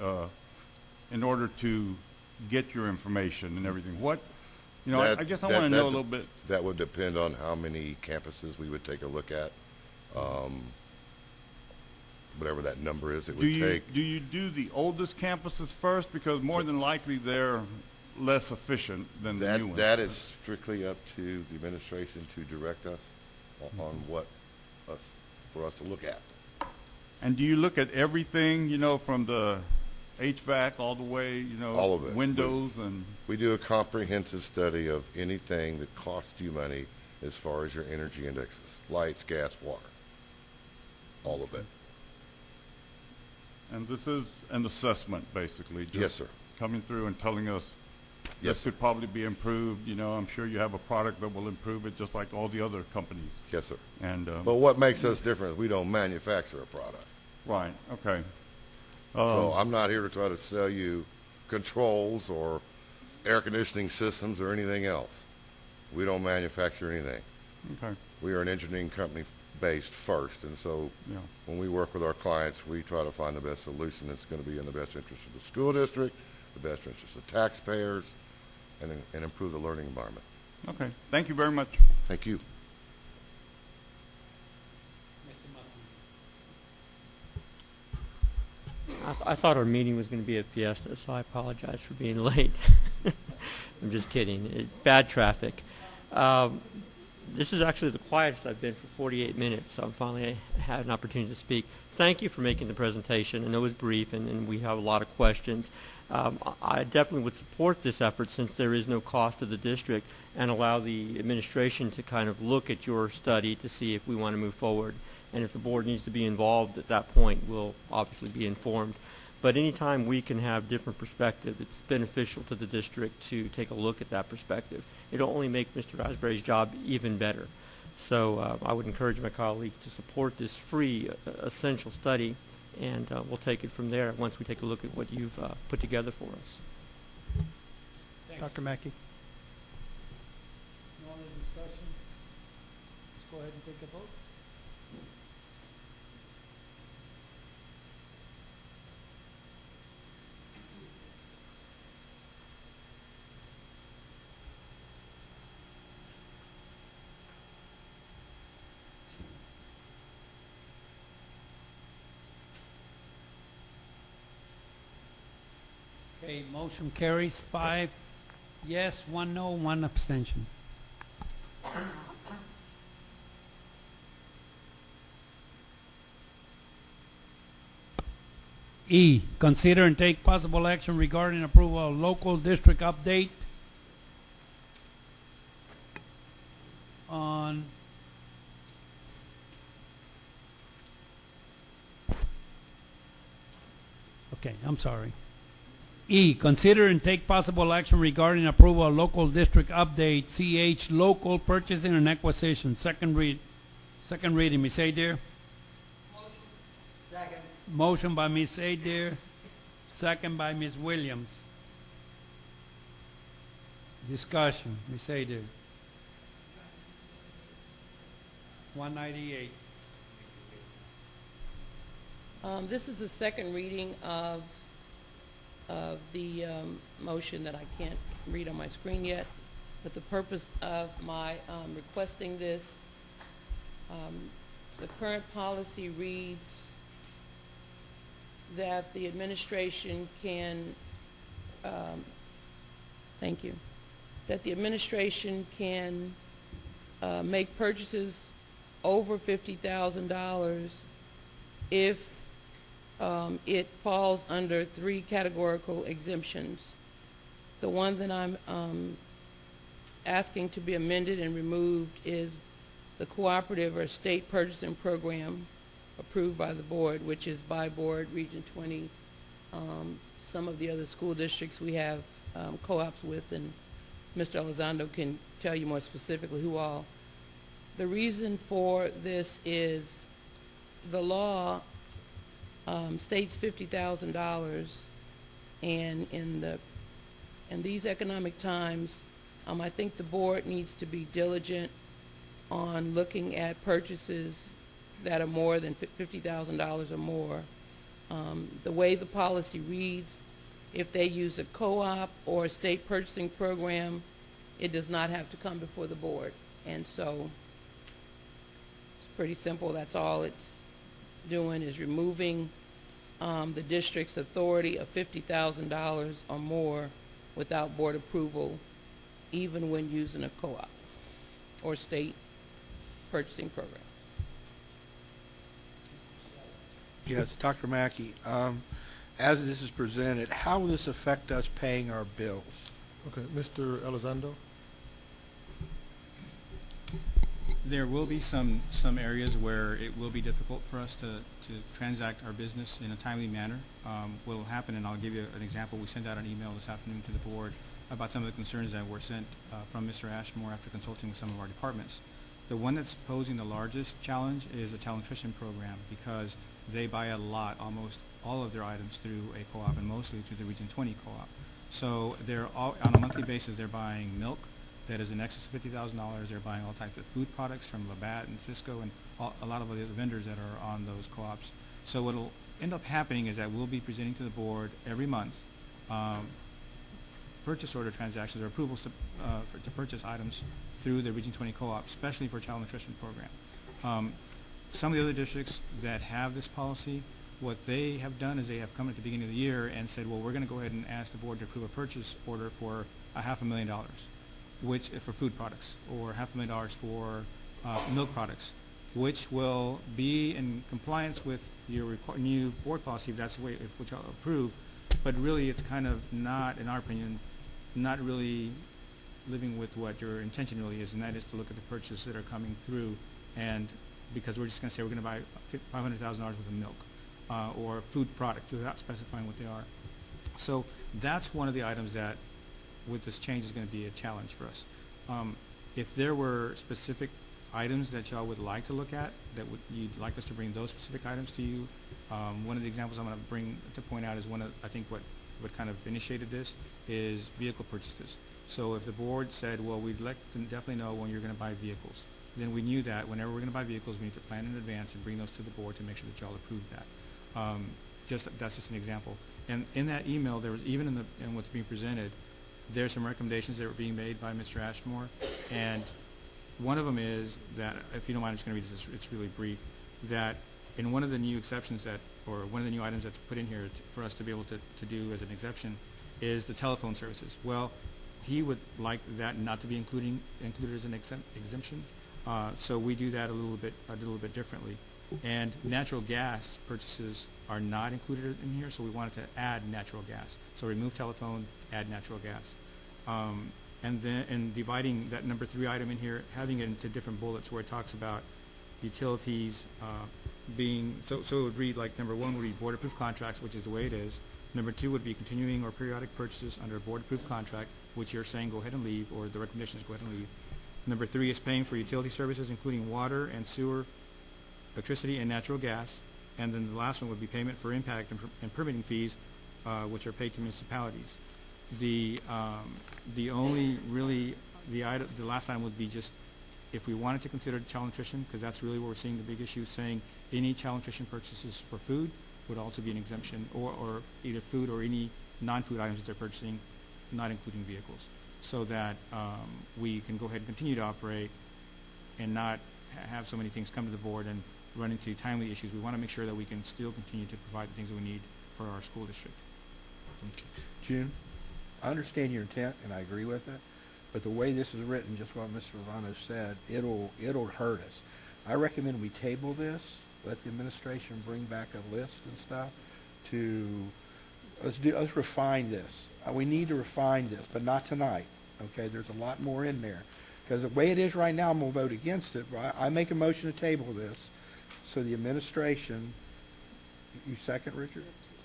in order to get your information and everything? What, you know, I guess I want to know a little bit. That would depend on how many campuses we would take a look at. Whatever that number is, it would take. Do you do the oldest campuses first? Because more than likely they're less efficient than the new ones. That is strictly up to the administration to direct us on what for us to look at. And do you look at everything, you know, from the HVAC all the way, you know, All of it. windows and? We do a comprehensive study of anything that costs you money as far as your energy indexes, lights, gas, water, all of it. And this is an assessment, basically? Yes, sir. Coming through and telling us Yes, this could probably be improved, you know, I'm sure you have a product that will improve it just like all the other companies. Yes, sir. And, But what makes us different is we don't manufacture a product. right, okay. So I'm not here to try to sell you controls or air conditioning systems or anything else. We don't manufacture anything. Okay. We are an engineering company based first, and so Yeah. when we work with our clients, we try to find the best solution that's going to be in the best interest of the school district, the best interest of taxpayers, and improve the learning environment. Okay, thank you very much. Thank you. I thought our meeting was going to be a fiesta, so I apologize for being late. I'm just kidding. Bad traffic. This is actually the quietest I've been for 48 minutes, so I'm finally had an opportunity to speak. Thank you for making the presentation. I know it was brief, and we have a lot of questions. I definitely would support this effort since there is no cost to the district, and allow the administration to kind of look at your study to see if we want to move forward. And if the board needs to be involved at that point, we'll obviously be informed. But anytime we can have different perspective, it's beneficial to the district to take a look at that perspective. It'll only make Mr. Raspberry's job even better. So I would encourage my colleagues to support this free, essential study, and we'll take it from there once we take a look at what you've put together for us. Dr. Mackey. No other discussion? go ahead and take a vote. Okay, motion carries 5 yes, 1 no, 1 abstention. E, consider and take possible action regarding approval of local district update on okay, I'm sorry. E, consider and take possible action regarding approval of local district update, CH, local purchasing and acquisition, second reading. Ms. Adair? Second. Motion by Ms. Adair, second by Ms. Williams. Discussion, Ms. Adair. 198. This is the second reading of the motion that I can't read on my screen yet, but the purpose of my requesting this, the current policy reads that the administration can, thank you, that the administration can make purchases over $50,000 if it falls under 3 categorical exemptions. The one that I'm asking to be amended and removed is the cooperative or state purchasing program approved by the board, which is by board, Region 20. Some of the other school districts we have co-ops with, and Mr. Elizondo can tell you more specifically who all. The reason for this is the law states $50,000, and in these economic times, I think the board needs to be diligent on looking at purchases that are more than $50,000 or more. The way the policy reads, if they use a co-op or a state purchasing program, it does not have to come before the board. And so it's pretty simple. That's all it's doing, is removing the district's authority of $50,000 or more without board approval, even when using a co-op or state purchasing program. Yes, Dr. Mackey, as this is presented, how will this affect us paying our bills? Okay, Mr. Elizondo? There will be some areas where it will be difficult for us to transact our business in a timely manner. What will happen, and I'll give you an example, we sent out an email this afternoon to the board about some of the concerns that were sent from Mr. Ashmore after consulting with some of our departments. The one that's posing the largest challenge is the child nutrition program, because they buy a lot, almost all of their items through a co-op, and mostly through the Region 20 co-op. So they're all, on a monthly basis, they're buying milk that is in excess of $50,000. They're buying all types of food products from Labatt and Cisco and a lot of the other vendors that are on those co-ops. So what will end up happening is that we'll be presenting to the board every month purchase order transactions or approvals to purchase items through the Region 20 co-op, especially for child nutrition program. Some of the other districts that have this policy, what they have done is they have come at the beginning of the year and said, well, we're going to go ahead and ask the board to approve a purchase order for $500,000, which for food products, or $500,000 for milk products, which will be in compliance with your new board policy if that's the way which I'll approve. But really, it's kind of not, in our opinion, not really living with what your intention really is, and that is to look at the purchases that are coming through, and because we're just going to say we're going to buy $500,000 worth of milk or food products without specifying what they are. So that's one of the items that with this change is going to be a challenge for us. If there were specific items that y'all would like to look at, that you'd like us to bring those specific items to you, one of the examples I'm going to point out is one of, I think what kind of initiated this is vehicle purchases. So if the board said, well, we'd like to definitely know when you're going to buy vehicles, then we knew that whenever we're going to buy vehicles, we need to plan in advance and bring those to the board to make sure that y'all approve that. That's just an example. And in that email, there was, even in what's being presented, there's some recommendations that were being made by Mr. Ashmore, and one of them is that, if you don't mind, I'm just going to read this, it's really brief, that in one of the new exceptions or one of the new items that's put in here for us to be able to do as an exception is the telephone services. Well, he would like that not to be included as an exemption, so we do that a little bit differently. And natural gas purchases are not included in here, so we wanted to add natural gas. So remove telephone, add natural gas. And then in dividing that number 3 item in here, having it into different bullets where it talks about utilities being, so it would read like number 1 would be board-approved contracts, which is the way it is. Number 2 would be continuing or periodic purchases under a board-approved contract, which you're saying go ahead and leave, or the recommendation is go ahead and leave. Number 3 is paying for utility services, including water and sewer, electricity, and natural gas. And then the last one would be payment for impact and permitting fees, which are paid to municipalities. The only really, the last item would be just if we wanted to consider child nutrition, because that's really where we're seeing the big issue, saying any child nutrition purchases for food would also be an exemption, or either food or any non-food items that they're purchasing, not including vehicles, so that we can go ahead and continue to operate and not have so many things come to the board and run into timely issues. We want to make sure that we can still continue to provide the things that we need for our school district. Okay. June, I understand your intent, and I agree with it, but the way this is written, just what Mr. Ramos said, it'll hurt us. I recommend we table this, let the administration bring back a list and stuff let's refine this. We need to refine this, but not tonight, okay? There's a lot more in there. Because the way it is right now, I'm going to vote against it. I make a motion to table this, so the administration, you second, Richard?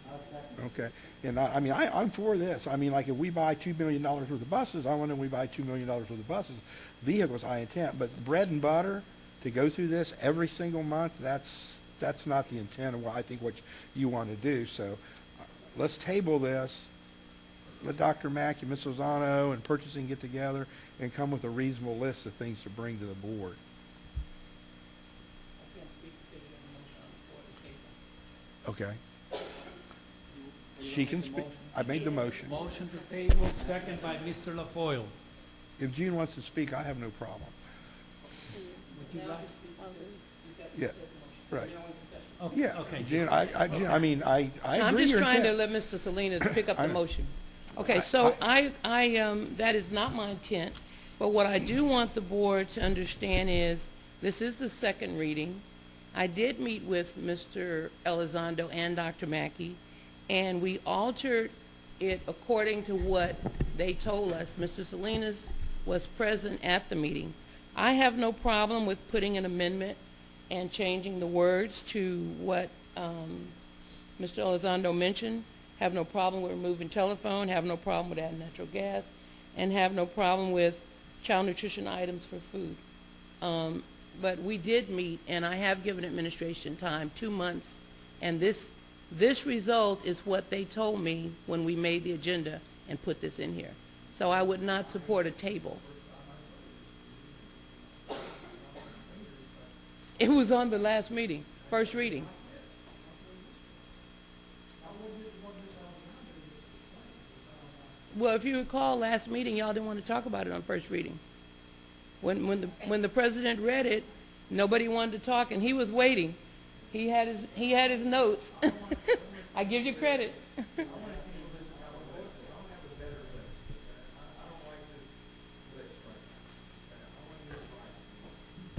I'll second. Okay. And I'm for this. I mean, like if we buy $2 million worth of buses, I want to we buy $2 million worth of buses. Vehicles, I intend. But bread and butter, to go through this every single month, that's not the intent of what I think what you want to do. So let's table this. Let Dr. Mackey, Ms. Lozano, and purchasing get together and come with a reasonable list of things to bring to the board. Okay. She can speak. I made the motion. Motion to table, second by Mr. LaFoille. If June wants to speak, I have no problem. Would you like? Yeah, right. Okay, Yeah, okay. June, I agree. I'm just your trying to intent. let Mr. Salinas pick up the I know. motion. Okay, so that is not my intent, but what I do want the board to understand is, this is the second reading. I did meet with Mr. Elizondo and Dr. Mackey, and we altered it according to what they told us. Mr. Salinas was present at the meeting. I have no problem with putting an amendment and changing the words to what Mr. Elizondo mentioned. Have no problem with removing telephone, have no problem with adding natural gas, and have no problem with child nutrition items for food. But we did meet, and I have given administration time, 2 months, and this result is what they told me when we made the agenda and put this in here. So I would not support a table. It was on the last meeting, first reading. Well, if you recall, last meeting, y'all didn't want to talk about it on first reading. When the president read it, nobody wanted to talk, and he was waiting. He had his notes. I give you credit.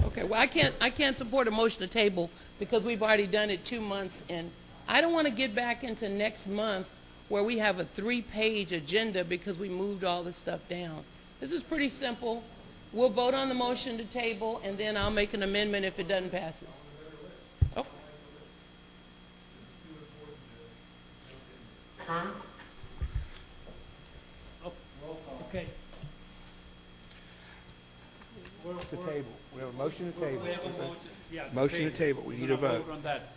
Okay, well, I can't support a motion to table because we've already done it 2 months, and I don't want to get back into next month where we have a 3-page agenda because we moved all this stuff down. This is pretty simple. We'll vote on the motion to table, and then I'll make an amendment if it doesn't pass. Oh. Okay. To table. We have a motion to table. We have a motion, yeah. Motion to table. We need a We're gonna vote. on that.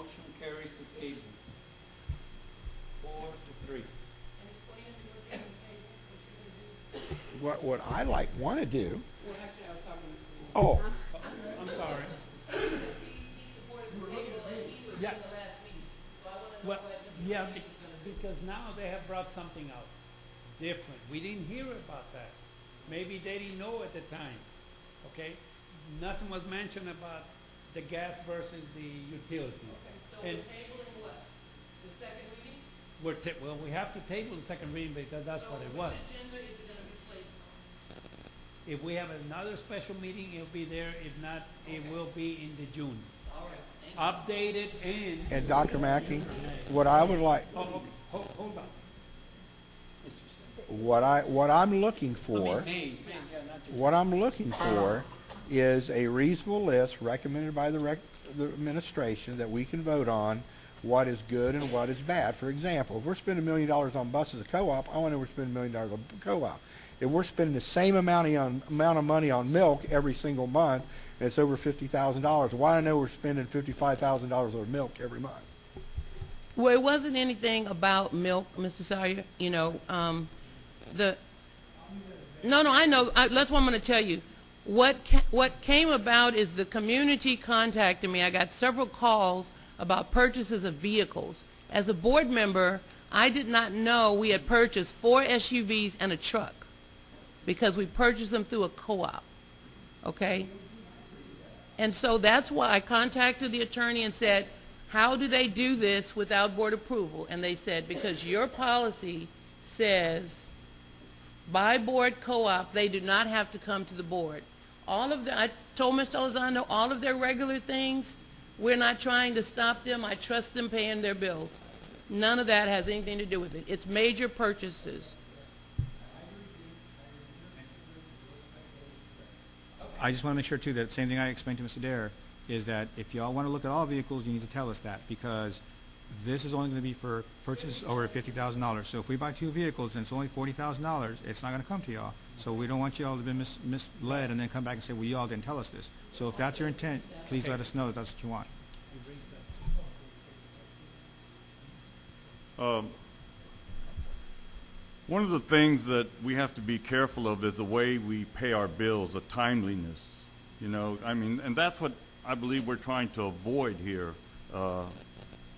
Motion carries to table. 4-3. What I want to do, Well, actually, I was talking to the school. oh, I'm sorry. Yeah. Well, yeah, because now they have brought something out different. We didn't hear about that. Maybe they didn't know at the time, okay? Nothing was mentioned about the gas versus the utilities. So And we're tabling what? The second reading? well, we have to table the second reading because that's what it was. Which agenda is it gonna be placed on? If we have another special meeting, it'll be there. If not, it will be in the June. All right, thank you. Updated and. and Dr. Mackey, what I would like, Oh, okay, hold on. what I'm looking for, Yeah, what I'm looking for is a reasonable list recommended by the administration that we can vote on what is good and what is bad. For example, if we're spending $1 million on buses at co-op, I want to know we're spending $1 million on co-op. If we're spending the same amount of money on milk every single month, and it's over $50,000, why do I know we're spending $55,000 on milk every month? Well, it wasn't anything about milk, Mr. Sawyer. You know, no, I know. That's what I'm going to tell you. What came about is the community contacted me. I got several calls about purchases of vehicles. As a board member, I did not know we had purchased 4 SUVs and a truck because we purchased them through a co-op, okay? And so that's why I contacted the attorney and said, how do they do this without board approval? And they said, because your policy says by board co-op, they do not have to come to the board. I told Mr. Elizondo, all of their regular things, we're not trying to stop them. I trust them paying their bills. None of that has anything to do with it. It's major purchases. I just want to make sure, too, that same thing I explained to Mr. Dare is that if y'all want to look at all vehicles, you need to tell us that because this is only going to be for purchase over $50,000. So if we buy 2 vehicles and it's only $40,000, it's not going to come to y'all. So we don't want y'all to be misled and then come back and say, well, y'all didn't tell us this. So if that's your intent, please let us know that that's what you want. One of the things that we have to be careful of is the way we pay our bills, the timeliness. You know, I mean, and that's what I believe we're trying to avoid here,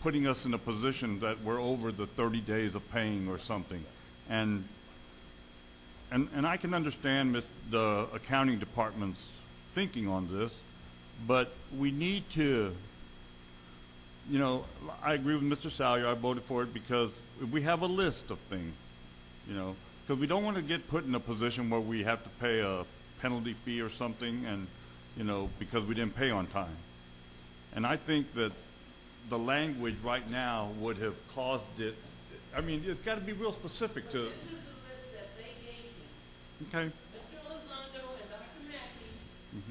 putting us in a position that we're over the 30 days of paying or something. And I can understand the accounting department's thinking on this, but we need to, you know, I agree with Mr. Salyer. I voted for it because we have a list of things, you know, because we don't want to get put in a position where we have to pay a penalty fee or something and, you know, because we didn't pay on time. And I think that the language right now would have caused it. I mean, it's got to be real specific to. This is the list that they gave me. Okay. Mr. Elizondo and Dr. Mackey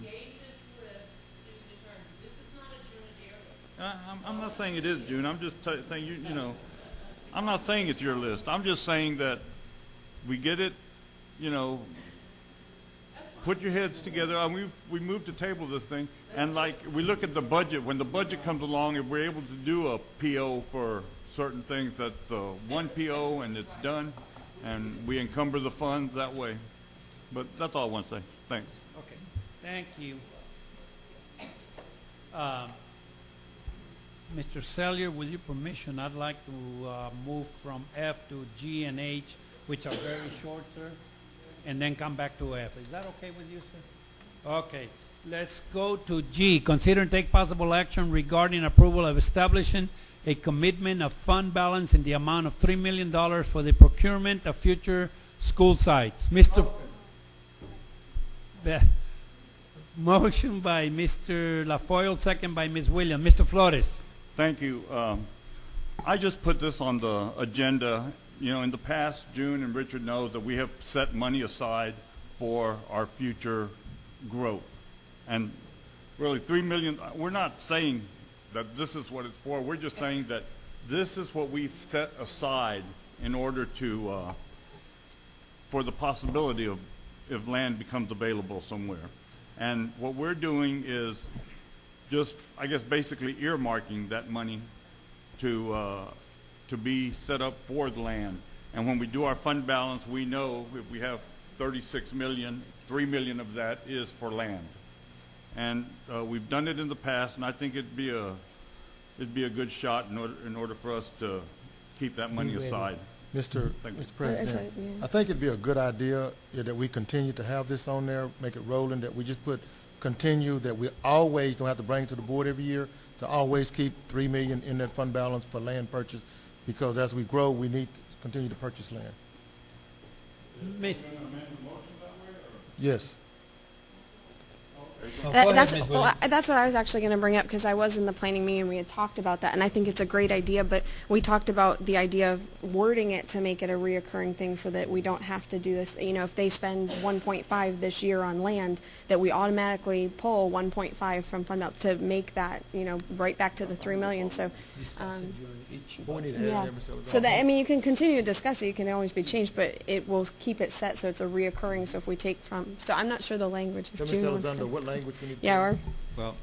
gave this list to the attorney. This is not a June list. I'm not saying it is, June. I'm just saying, you know, I'm not saying it's your list. I'm just saying that we get it, you know, put your heads together. We moved to table this thing, and like we look at the budget. When the budget comes along, if we're able to do a PO for certain things, that's one PO and it's done, and we encumber the funds that way. But that's all I want to say. Thanks. Okay, thank you. Mr. Sellier, with your permission, I'd like to move from F to G and H, which are very short, sir, and then come back to F. Is that okay with you, sir? Okay, let's go to G. Consider and take possible action regarding approval of establishing a commitment of fund balance in the amount of $3 million for the procurement of future school sites. Motion by Mr. LaFoyle, second by Ms. Williams. Mr. Flores. Thank you. I just put this on the agenda. You know, in the past, June and Richard knows that we have set money aside for our future growth. And really, $3 million, we're not saying that this is what it's for. We're just saying that this is what we've set aside in order to, for the possibility of if land becomes available somewhere. And what we're doing is just, I guess, basically earmarking that money to be set up for the land. And when we do our fund balance, we know if we have 36 million, 3 million of that is for land. And we've done it in the past, and I think it'd be a good shot in order for us to keep that money aside. Mr. President, I think it'd be a good idea that we continue to have this on there, make it rolling, that we just put continue, that we always don't have to bring it to the board every year, to always keep 3 million in that fund balance for land purchase, because as we grow, we need to continue to purchase land. Yes. That's what I was actually going to bring up, because I was in the planning meeting and we had talked about that, and I think it's a great idea, but we talked about the idea of wording it to make it a reoccurring thing so that we don't have to do this. You know, if they spend 1.5 this year on land, that we automatically pull 1.5 from fund balance to make that, you know, right back to the 3 million. So, yeah. So that, I mean, you can continue to discuss it. You can always be changed, but it will keep it set so it's a reoccurring. So if we take from, so I'm not sure the language. If June wants to. What language we need? Yeah, or Well,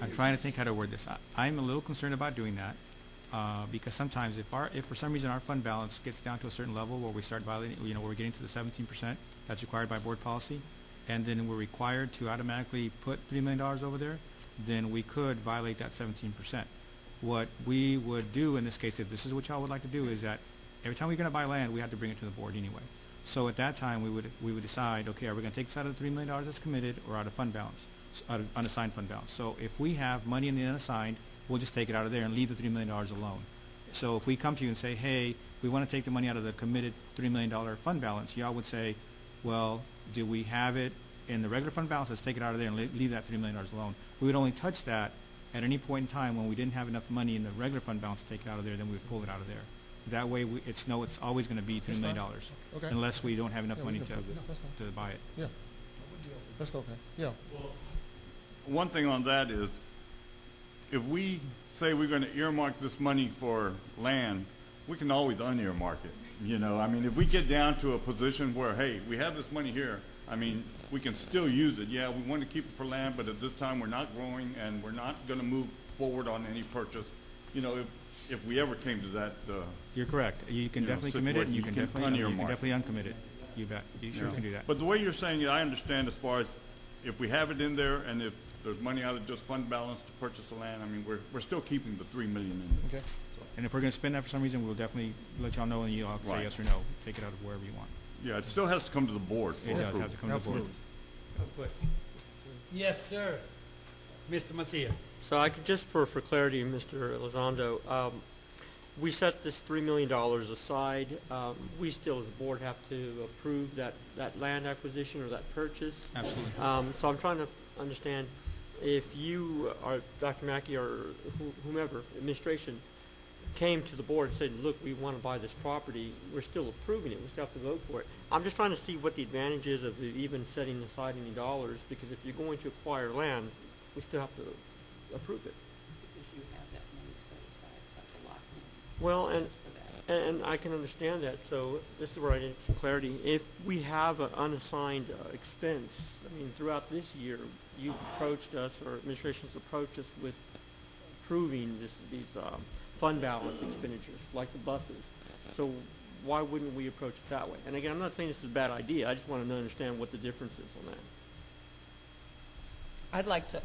I'm trying to think how to word this. I'm a little concerned about doing that because sometimes if for some reason our fund balance gets down to a certain level where we start violating, you know, where we're getting to the 17% that's required by board policy, and then we're required to automatically put $3 million over there, then we could violate that 17%. What we would do in this case, if this is what y'all would like to do, is that every time we're going to buy land, we have to bring it to the board anyway. So at that time, we would decide, okay, are we going to take this out of the $3 million that's committed or out of fund balance, out of unassigned fund balance? So if we have money in the unassigned, we'll just take it out of there and leave the $3 million alone. So if we come to you and say, hey, we want to take the money out of the committed $3 million fund balance, y'all would say, well, do we have it in the regular fund balance? Let's take it out of there and leave that $3 million alone. We would only touch that at any point in time when we didn't have enough money in the regular fund balance to take it out of there, then we would pull it out of there. That way, it's always going to be $3 million, Okay. unless we don't have enough money to buy it. Yeah. That's okay. Yeah. One thing on that is, if we say we're going to earmark this money for land, we can always unearmark it. You know, I mean, if we get down to a position where, hey, we have this money here, I mean, we can still use it. Yeah, we want to keep it for land, but at this time we're not growing and we're not going to move forward on any purchase. You know, if we ever came to that. You're correct. You can definitely commit it, and you can definitely uncommit it. You bet. You sure can do that. But the way you're saying it, I understand as far as if we have it in there and if there's money out of just fund balance to purchase the land, I mean, we're still keeping the $3 million in there. Okay. So. And if we're going to spend that for some reason, we'll definitely let y'all know, and you'll say yes or no. Take it out of wherever you want. Yeah, it still has to come to the board. It does have to come to the board. Yes, sir. Mr. Macia. So I could just, for clarity, Mr. Elizondo, we set this $3 million aside. We still, as a board, have to approve that land acquisition or that purchase. Absolutely. So I'm trying to understand if you or Dr. Mackey or whomever, administration, came to the board and said, look, we want to buy this property, we're still approving it, we still have to vote for it. I'm just trying to see what the advantage is of even setting aside any dollars, because if you're going to acquire land, we still have to approve it. Because you have that money set aside, it's like a lock-in. Well, and I can understand that, so this is where I need some clarity. If we have an unassigned expense, I mean, throughout this year, you've approached us, or administration's approached us with approving these fund balance expenditures, like the buses. So why wouldn't we approach it that way? And again, I'm not saying this is a bad idea. I just want to understand what the difference is on that. I'd like to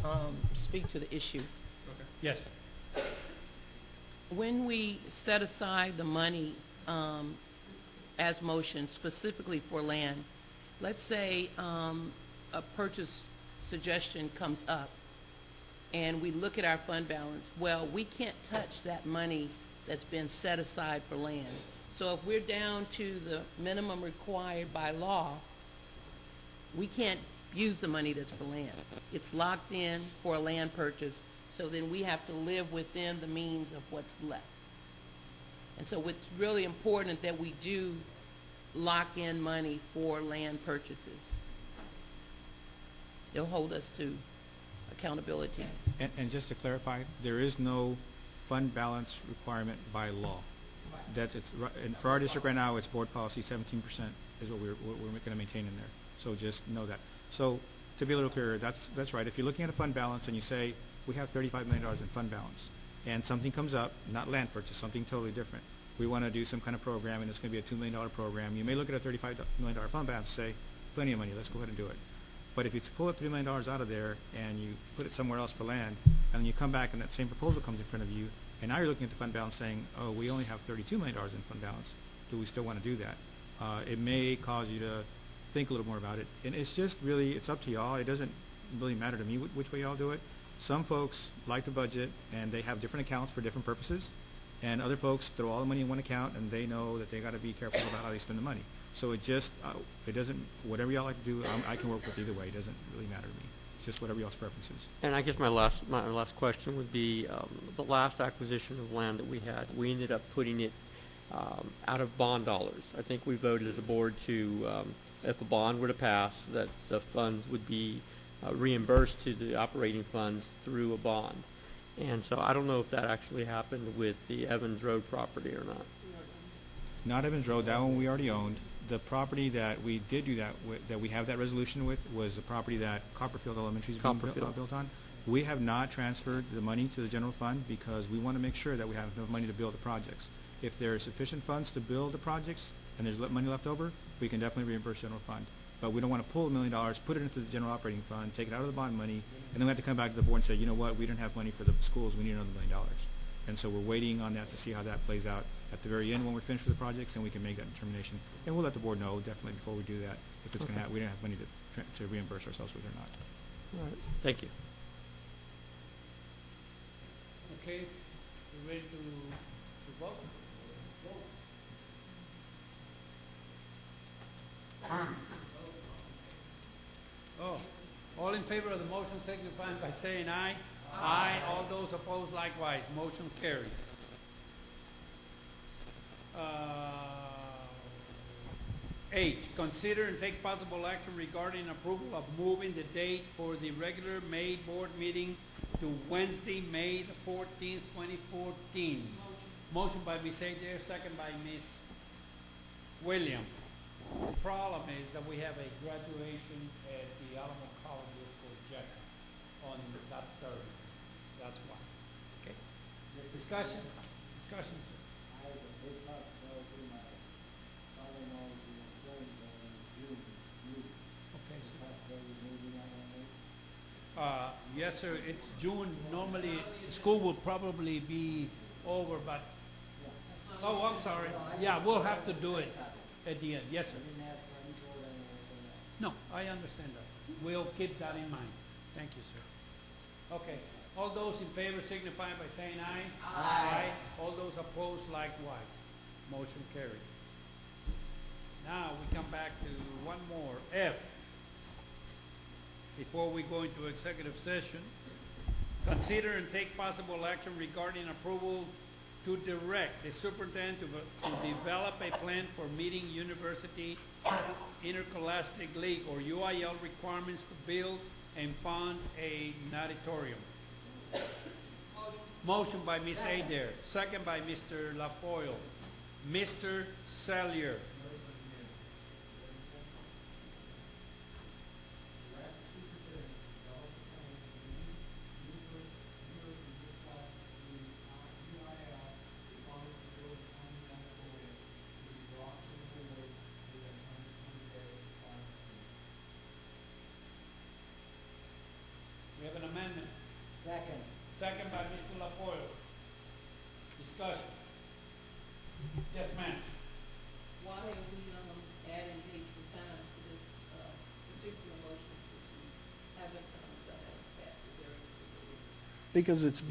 speak to the issue. Okay. Yes. When we set aside the money as motion specifically for land, let's say a purchase suggestion comes up and we look at our fund balance, well, we can't touch that money that's been set aside for land. So if we're down to the minimum required by law, we can't use the money that's for land. It's locked in for a land purchase, so then we have to live within the means of what's left. And so it's really important that we do lock in money for land purchases. It'll hold us to accountability. And just to clarify, there is no fund balance requirement by law. And for our district right now, it's board policy 17% is what we're going to maintain in there. So just know that. So to be a little clearer, that's right. If you're looking at a fund balance and you say, we have $35 million in fund balance, and something comes up, not land purchase, something totally different. We want to do some kind of program, and it's going to be a $2 million program. You may look at a $35 million fund balance and say, plenty of money, let's go ahead and do it. But if you pull $3 million out of there and you put it somewhere else for land, and then you come back and that same proposal comes in front of you, and now you're looking at the fund balance saying, oh, we only have $32 million in fund balance, do we still want to do that? It may cause you to think a little more about it. And it's just really, it's up to y'all. It doesn't really matter to me which way y'all do it. Some folks like to budget, and they have different accounts for different purposes. And other folks throw all the money in one account, and they know that they got to be careful about how they spend the money. So it just, it doesn't, whatever y'all like to do, I can work with either way. It doesn't really matter to me. It's just whatever y'all's preference is. And I guess my last question would be, the last acquisition of land that we had, we ended up putting it out of bond dollars. I think we voted as a board to, if a bond were to pass, that the funds would be reimbursed to the operating funds through a bond. And so I don't know if that actually happened with the Evans Road property or not. Not Evans Road, that one we already owned. The property that we did do that with, that we have that resolution with, was the property that Copperfield Elementary is being built on. We have not transferred the money to the general fund because we want to make sure that we have enough money to build the projects. If there are sufficient funds to build the projects and there's money left over, we can definitely reimburse general fund. But we don't want to pull $1 million, put it into the general operating fund, take it out of the bond money, and then we have to come back to the board and say, you know what, we don't have money for the schools, we need another $1 million. And so we're waiting on that to see how that plays out at the very end when we're finished with the projects, and we can make that determination. And we'll let the board know definitely before we do that if it's going to have, we don't have money to reimburse ourselves with or not. All right. Thank you. Okay, you ready to vote? Oh, all in favor of the motion signify by saying aye. Aye. All those opposed likewise. Motion carries. H, consider and take possible action regarding approval of moving the date for the regular May board meeting to Wednesday, May the 14th, 2014. Motion by Ms. Adair, second by Ms. Williams. The problem is that we have a graduation at the Alamo Colleges for Jack on that Thursday. That's why. Okay. Discussion? Discussion, sir. Okay, sir. Yes, sir. It's June. Normally, school will probably be over, but oh, I'm sorry. Yeah, we'll have to do it at the end. Yes, sir. No, I understand that. We'll keep that in mind. Thank you, sir. Okay. All those in favor signify by saying aye. Aye. All those opposed likewise. Motion carries. Now we come back to one more. F. Before we go into executive session, consider and take possible action regarding approval to direct the superintendent to develop a plan for meeting University Interscholastic League or UIL requirements to build and fund a natatorium. Motion by Ms. Adair, second by Mr. LaFoyle. Mr. Sellier. We have an amendment. Second. Second by Mr. LaFoyle. Discussion. Yes, ma'am. Why are we adding dates and times to this particular motion since we haven't passed it during the Because it's,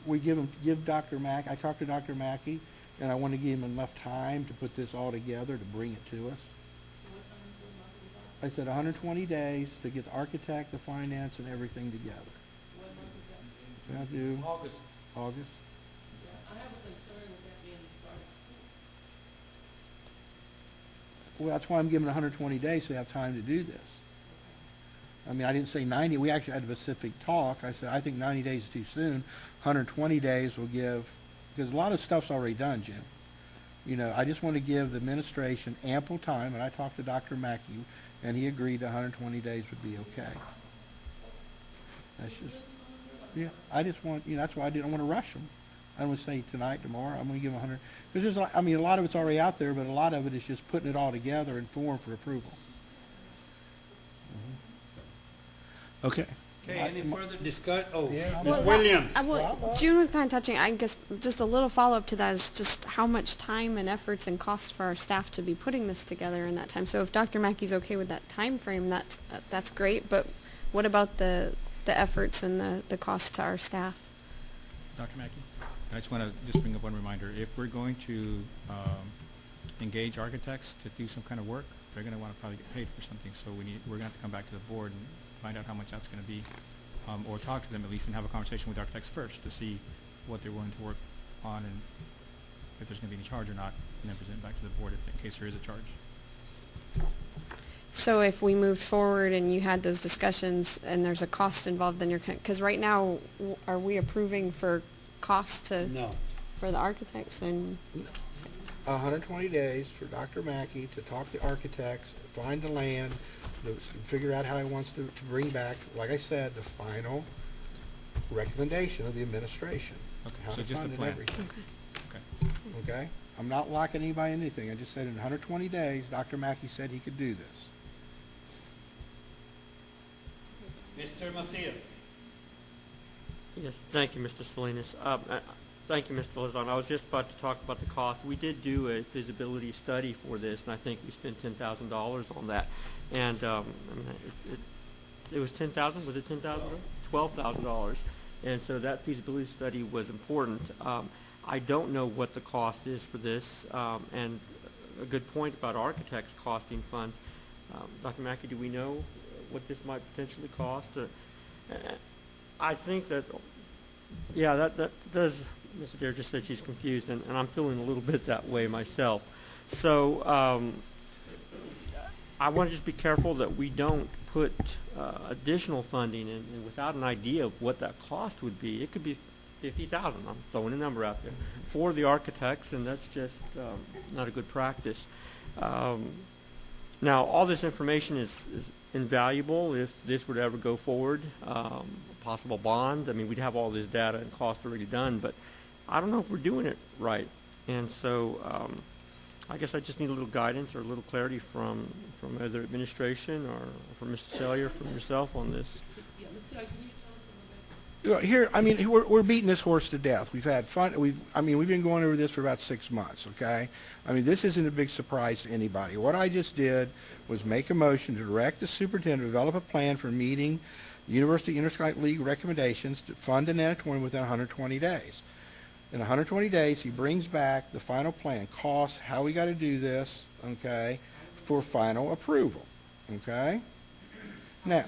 we give Dr. Mack, I talked to Dr. Mackey, and I want to give him enough time to put this all together to bring it to us. I said 120 days to get the architect, the finance, and everything together. What month is that? Can I do August. August? I have a concern with that being the start of school. Well, that's why I'm giving 120 days so they have time to do this. I mean, I didn't say 90. We actually had a specific talk. I said, I think 90 days is too soon. 120 days will give, because a lot of stuff's already done, Jim. You know, I just want to give the administration ample time, and I talked to Dr. Mackey, and he agreed 120 days would be okay. That's just, yeah, I just want, you know, that's why I didn't want to rush them. I don't want to say tonight, tomorrow, I'm going to give them 100. Because there's, I mean, a lot of it's already out there, but a lot of it is just putting it all together in form for approval. Okay. Okay, any further discuss, oh, Yeah, Ms. Williams. June was kind of touching. I guess just a little follow-up to that is just how much time and efforts and costs for our staff to be putting this together in that time. So if Dr. Mackey's okay with that time frame, that's great. But what about the efforts and the cost to our staff? Dr. Mackey? I just want to just bring up one reminder. If we're going to engage architects to do some kind of work, they're going to want to probably get paid for something. So we're going to have to come back to the board and find out how much that's going to be, or talk to them at least and have a conversation with architects first to see what they're willing to work on and if there's going to be any charge or not, and then present back to the board if in case there is a charge. So if we moved forward and you had those discussions and there's a cost involved, then because right now, are we approving for costs for the architects and? 120 days for Dr. Mackey to talk to architects, find the land, figure out how he wants to bring back, like I said, the final recommendation of the administration. Okay, How so to just a fund and plan. everything. Okay. Okay? I'm not locking anybody into anything. I just said in 120 days, Dr. Mackey said he could do this. Mr. Macias. Yes, thank you, Mr. Salinas. Thank you, Mr. Lozano. I was just about to talk about the cost. We did do a feasibility study for this, and I think we spent $10,000 on that. And I mean, it was $10,000. Was it $10,000? $12,000. And so that feasibility study was important. I don't know what the cost is for this, and a good point about architects costing funds. Dr. Mackey, do we know what this might potentially cost? I think that, yeah, that does. Mr. Dare just said she's confused, and I'm feeling a little bit that way myself. So I want to just be careful that we don't put additional funding in and without an idea of what that cost would be. It could be $50,000. I'm throwing a number out there for the architects, and that's just not a good practice. Now, all this information is invaluable if this would ever go forward. Possible bond. I mean, we'd have all this data and cost already done, but I don't know if we're doing it right. And so I guess I just need a little guidance or a little clarity from either administration or from Mr. Sellier, from yourself on this. Here, I mean, we're beating this horse to death. We've had fun. We've been going over this for about 6 months, okay? I mean, this isn't a big surprise to anybody. What I just did was make a motion to direct the superintendent to develop a plan for meeting University Interscholastic League recommendations to fund an auditorium within 120 days. In 120 days, he brings back the final plan, costs, how we got to do this, okay, for final approval, okay? Now,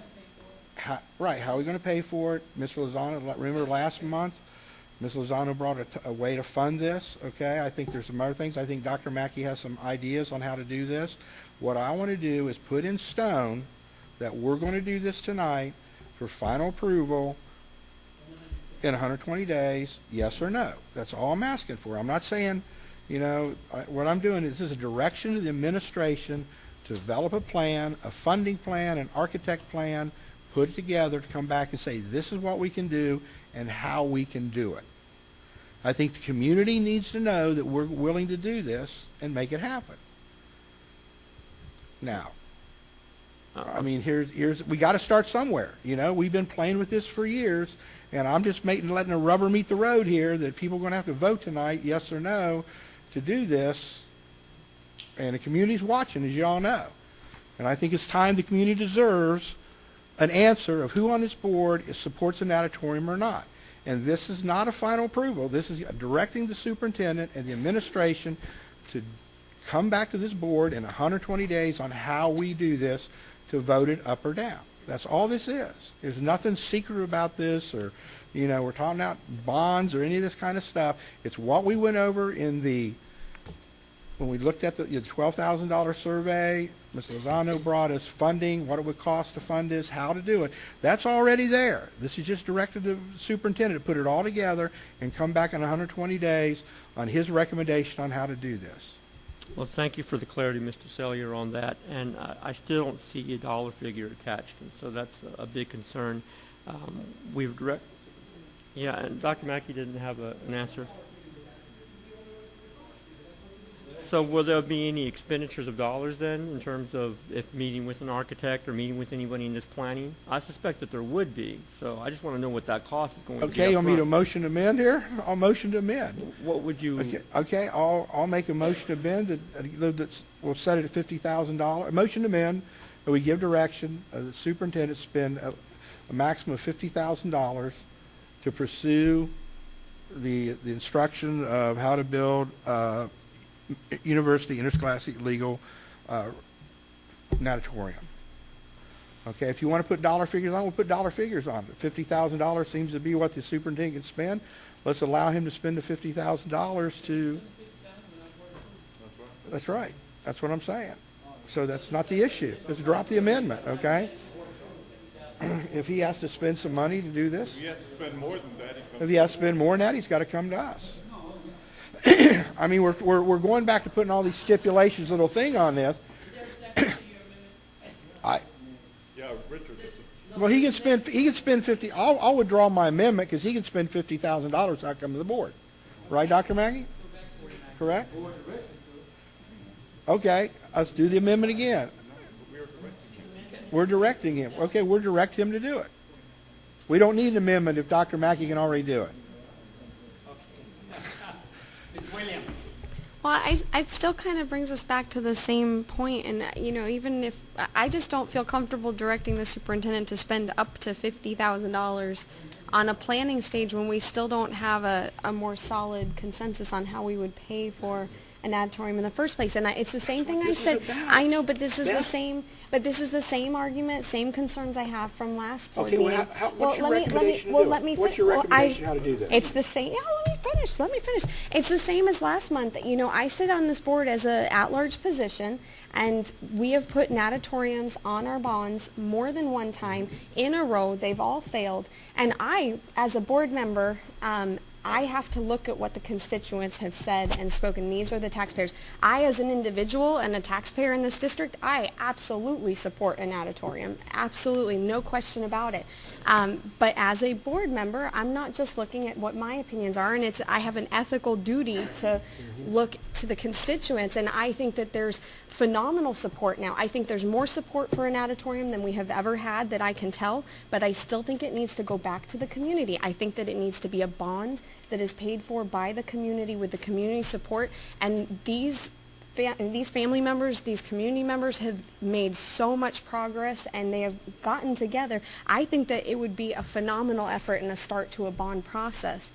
how are we going to pay for it? Mr. Lozano, remember last month, Ms. Lozano brought a way to fund this, okay? I think there's some other things. I think Dr. Mackey has some ideas on how to do this. What I want to do is put in stone that we're going to do this tonight for final approval in 120 days, yes or no. That's all I'm asking for. I'm not saying, you know, what I'm doing is this is a direction to the administration to develop a plan, a funding plan, an architect plan, put it together to come back and say this is what we can do and how we can do it. I think the community needs to know that we're willing to do this and make it happen. Now, I mean, we got to start somewhere. You know, we've been playing with this for years, and I'm just letting the rubber meet the road here that people are going to have to vote tonight, yes or no, to do this. And the community's watching, as you all know. And I think it's time the community deserves an answer of who on this board supports an auditorium or not. And this is not a final approval. This is directing the superintendent and the administration to come back to this board in 120 days on how we do this to vote it up or down. That's all this is. There's nothing secret about this, or, you know, we're talking about bonds or any of this kind of stuff. It's what we went over in the when we looked at the $12,000 survey, Mr. Lozano brought us funding, what it would cost to fund this, how to do it. That's already there. This is just directed to the superintendent to put it all together and come back in 120 days on his recommendation on how to do this. Well, thank you for the clarity, Mr. Sellier, on that. And I still don't see a dollar figure attached, and so that's a big concern. Yeah, and Dr. Mackey didn't have an answer. So will there be any expenditures of dollars then in terms of if meeting with an architect or meeting with anybody in this planning? I suspect that there would be. So I just want to know what that cost is going to be. Okay, you want me to motion to amend here? I'll motion to amend. What would you? Okay, I'll make a motion to amend that we'll set it at $50,000. A motion to amend that we give direction the superintendent spend a maximum of $50,000 to pursue the instruction of how to build university interscholastic legal natatorium. Okay, if you want to put dollar figures on, we'll put dollar figures on it. $50,000 seems to be what the superintendent can spend. Let's allow him to spend the $50,000 to... That's right. That's what I'm saying. So that's not the issue. Let's drop the amendment, okay? If he has to spend some money to do this... If he has to spend more than that... If he has to spend more than that, he's got to come to us. I mean, we're going back to putting all these stipulations, little thing on this. Yeah, Richard. Well, he can spend 50. I'll withdraw my amendment because he can spend $50,000 without coming to the board, right, Dr. Maggie? Correct. Okay, let's do the amendment again. We're directing him. Okay, we're directing him to do it. We don't need an amendment if Dr. Mackey can already do it. Well, it still kind of brings us back to the same point, and even if I just don't feel comfortable directing the superintendent to spend up to $50,000 on a planning stage when we still don't have a more solid consensus on how we would pay for an auditorium in the first place. And it's the same thing I said. I know, but this is the same. But this is the same argument, same concerns I have from last board meeting. Okay, what's your recommendation to do it? What's your recommendation how to do this? It's the same. Yeah, let me finish. It's the same as last month. I sit on this board as an at-large position, and we have put natatoriums on our bonds more than one time in a row. They've all failed. And I, as a board member, I have to look at what the constituents have said and spoken. These are the taxpayers. I, as an individual and a taxpayer in this district, I absolutely support an auditorium. Absolutely, no question about it. But as a board member, I'm not just looking at what my opinions are, and I have an ethical duty to look to the constituents, and I think that there's phenomenal support now. I think there's more support for an auditorium than we have ever had that I can tell, but I still think it needs to go back to the community. I think that it needs to be a bond that is paid for by the community with the community support, and these family members, these community members have made so much progress and they have gotten together. I think that it would be a phenomenal effort and a start to a bond process.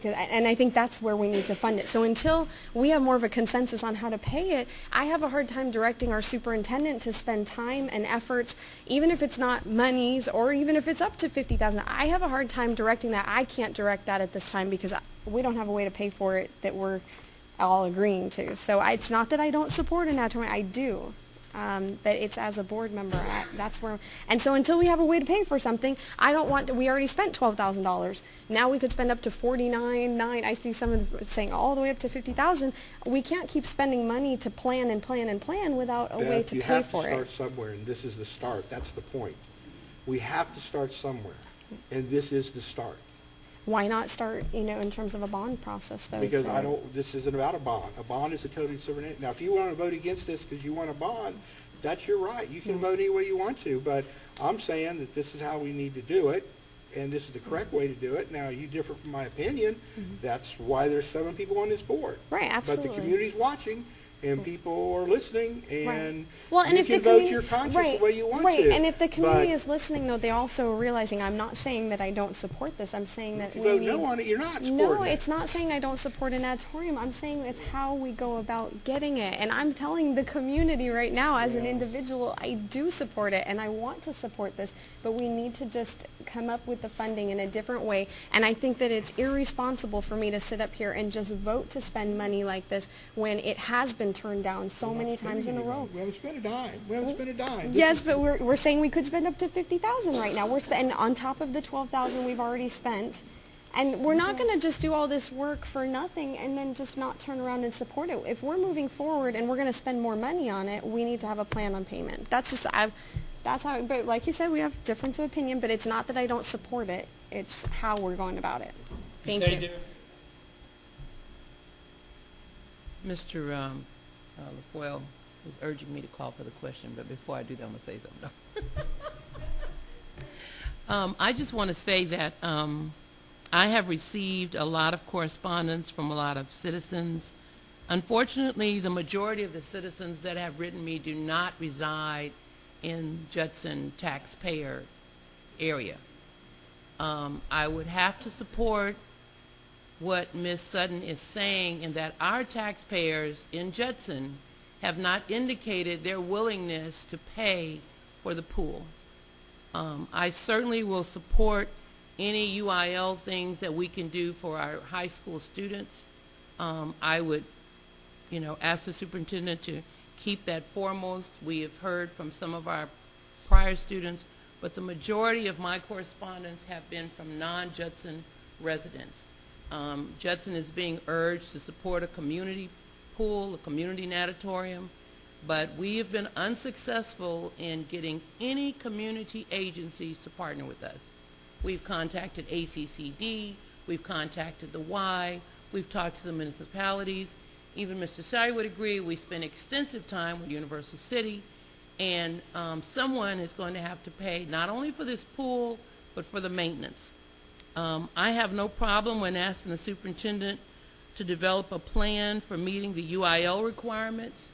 And I think that's where we need to fund it. So until we have more of a consensus on how to pay it, I have a hard time directing our superintendent to spend time and efforts, even if it's not monies or even if it's up to $50,000. I have a hard time directing that. I can't direct that at this time because we don't have a way to pay for it that we're all agreeing to. So it's not that I don't support an auditorium. I do. But it's as a board member, that's where, and so until we have a way to pay for something, I don't want to, we already spent $12,000. Now we could spend up to $49,900. I see someone saying all the way up to $50,000. We can't keep spending money to plan and plan and plan without a way to pay for it. You have to start somewhere, and this is the start. That's the point. We have to start somewhere, and this is the start. Why not start, in terms of a bond process, though? Because this isn't about a bond. A bond is a totally different. Now, if you want to vote against this because you want a bond, that's your right. You can vote any way you want to, but I'm saying that this is how we need to do it, and this is the correct way to do it. Now, you differ from my opinion. That's why there's 7 people on this board. Right, absolutely. But the community's watching, and people are listening, and well, and you if can the vote your conscience the way you want to. Right, and if the community is listening, though, they're also realizing I'm not saying that I don't support this. I'm saying that if you vote no on it, you're not supporting No, it. it's not saying I don't support an auditorium. I'm saying it's how we go about getting it. And I'm telling the community right now, as an individual, I do support it, and I want to support this, but we need to just come up with the funding in a different way. And I think that it's irresponsible for me to sit up here and just vote to spend money like this when it has been been turned down so many times in a row. We haven't spent a dime. We haven't spent a dime. Yes, but we're saying we could spend up to 50,000 right now. We're spending on top of the 12,000 we've already spent. And we're not going to just do all this work for nothing and then just not turn around and support it. If we're moving forward and we're going to spend more money on it, we need to have a plan on payment. That's just, that's how, but like you said, we have difference of opinion, but it's not that I don't support it. It's how we're going about it. Thank you. Mr. LaFoyle was urging me to call for the question, but before I do that, I'm going to say something. I just want to say that I have received a lot of correspondence from a lot of citizens. Unfortunately, the majority of the citizens that have written me do not reside in Judson taxpayer area. I would have to support what Ms. Sutton is saying in that our taxpayers in Judson have not indicated their willingness to pay for the pool. I certainly will support any UIL things that we can do for our high school students. I would, ask the superintendent to keep that foremost. We have heard from some of our prior students, but the majority of my correspondence have been from non-Judson residents. Judson is being urged to support a community pool, a community natatorium, but we have been unsuccessful in getting any community agencies to partner with us. We've contacted ACCD, we've contacted the Y, we've talked to the municipalities. Even Mr. Sire would agree, we spent extensive time with Universal City, and someone is going to have to pay not only for this pool, but for the maintenance. I have no problem when asking the superintendent to develop a plan for meeting the UIL requirements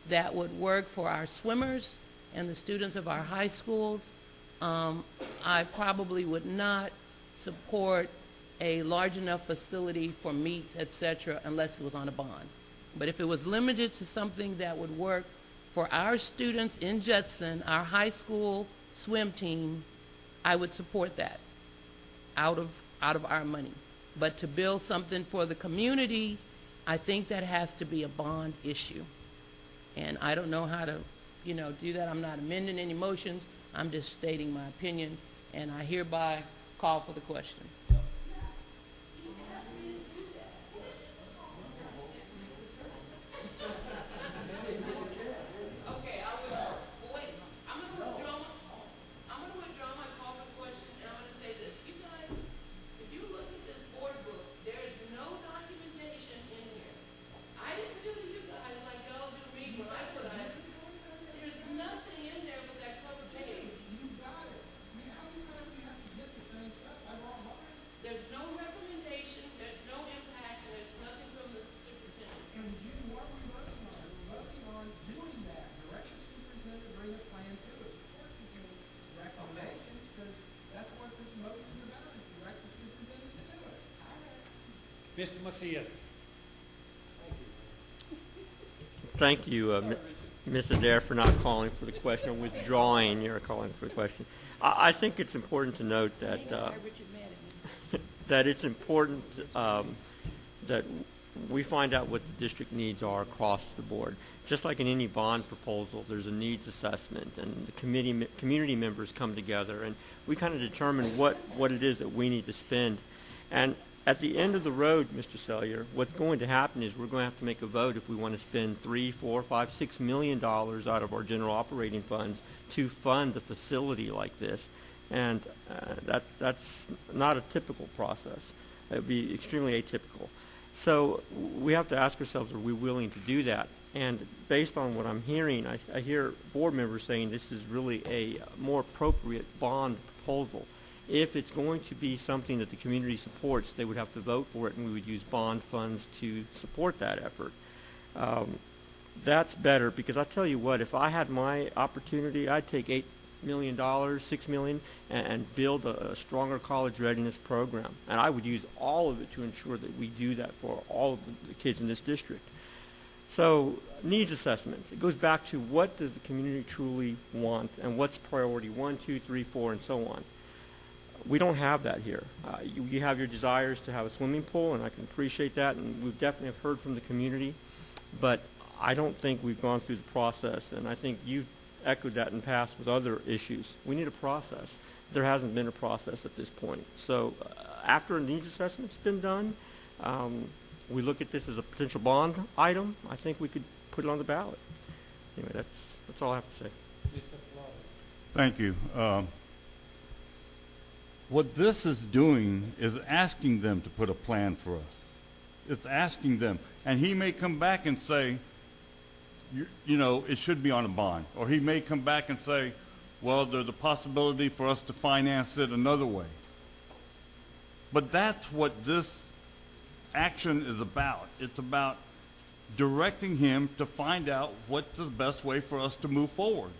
that would work for our swimmers and the students of our high schools. I probably would not support a large enough facility for meets, etc., unless it was on a bond. But if it was limited to something that would work for our students in Judson, our high school swim team, I would support that out of our money. But to build something for the community, I think that has to be a bond issue. And I don't know how to, do that. I'm not amending any motions. I'm just stating my opinion, and I hereby call for the question. Mr. Macias. Thank you, Ms. Adair, for not calling for the question, or withdrawing your calling for the question. I think it's important to note that that it's important that we find out what the district needs are across the board. Just like in any bond proposal, there's a needs assessment, and the community members come together, and we kind of determine what it is that we need to spend. And at the end of the road, Mr. Sellier, what's going to happen is we're going to have to make a vote if we want to spend $3, $4, $5, $6 million out of our general operating funds to fund a facility like this. And that's not a typical process. It would be extremely atypical. So we have to ask ourselves, are we willing to do that? And based on what I'm hearing, I hear board members saying this is really a more appropriate bond proposal. If it's going to be something that the community supports, they would have to vote for it, and we would use bond funds to support that effort. That's better, because I tell you what, if I had my opportunity, I'd take $8 million, $6 million, and build a stronger college readiness program. And I would use all of it to ensure that we do that for all of the kids in this district. So needs assessment. It goes back to what does the community truly want, and what's priority 1, 2, 3, 4, and so on. We don't have that here. You have your desires to have a swimming pool, and I can appreciate that, and we've definitely heard from the community. But I don't think we've gone through the process, and I think you've echoed that in the past with other issues. We need a process. There hasn't been a process at this point. So after a needs assessment's been done, we look at this as a potential bond item. I think we could put it on the ballot. Anyway, that's all I have to say. Thank you. What this is doing is asking them to put a plan for us. It's asking them. And he may come back and say, you know, it should be on a bond. Or he may come back and say, well, there's a possibility for us to finance it another way. But that's what this action is about. It's about directing him to find out what's the best way for us to move forward.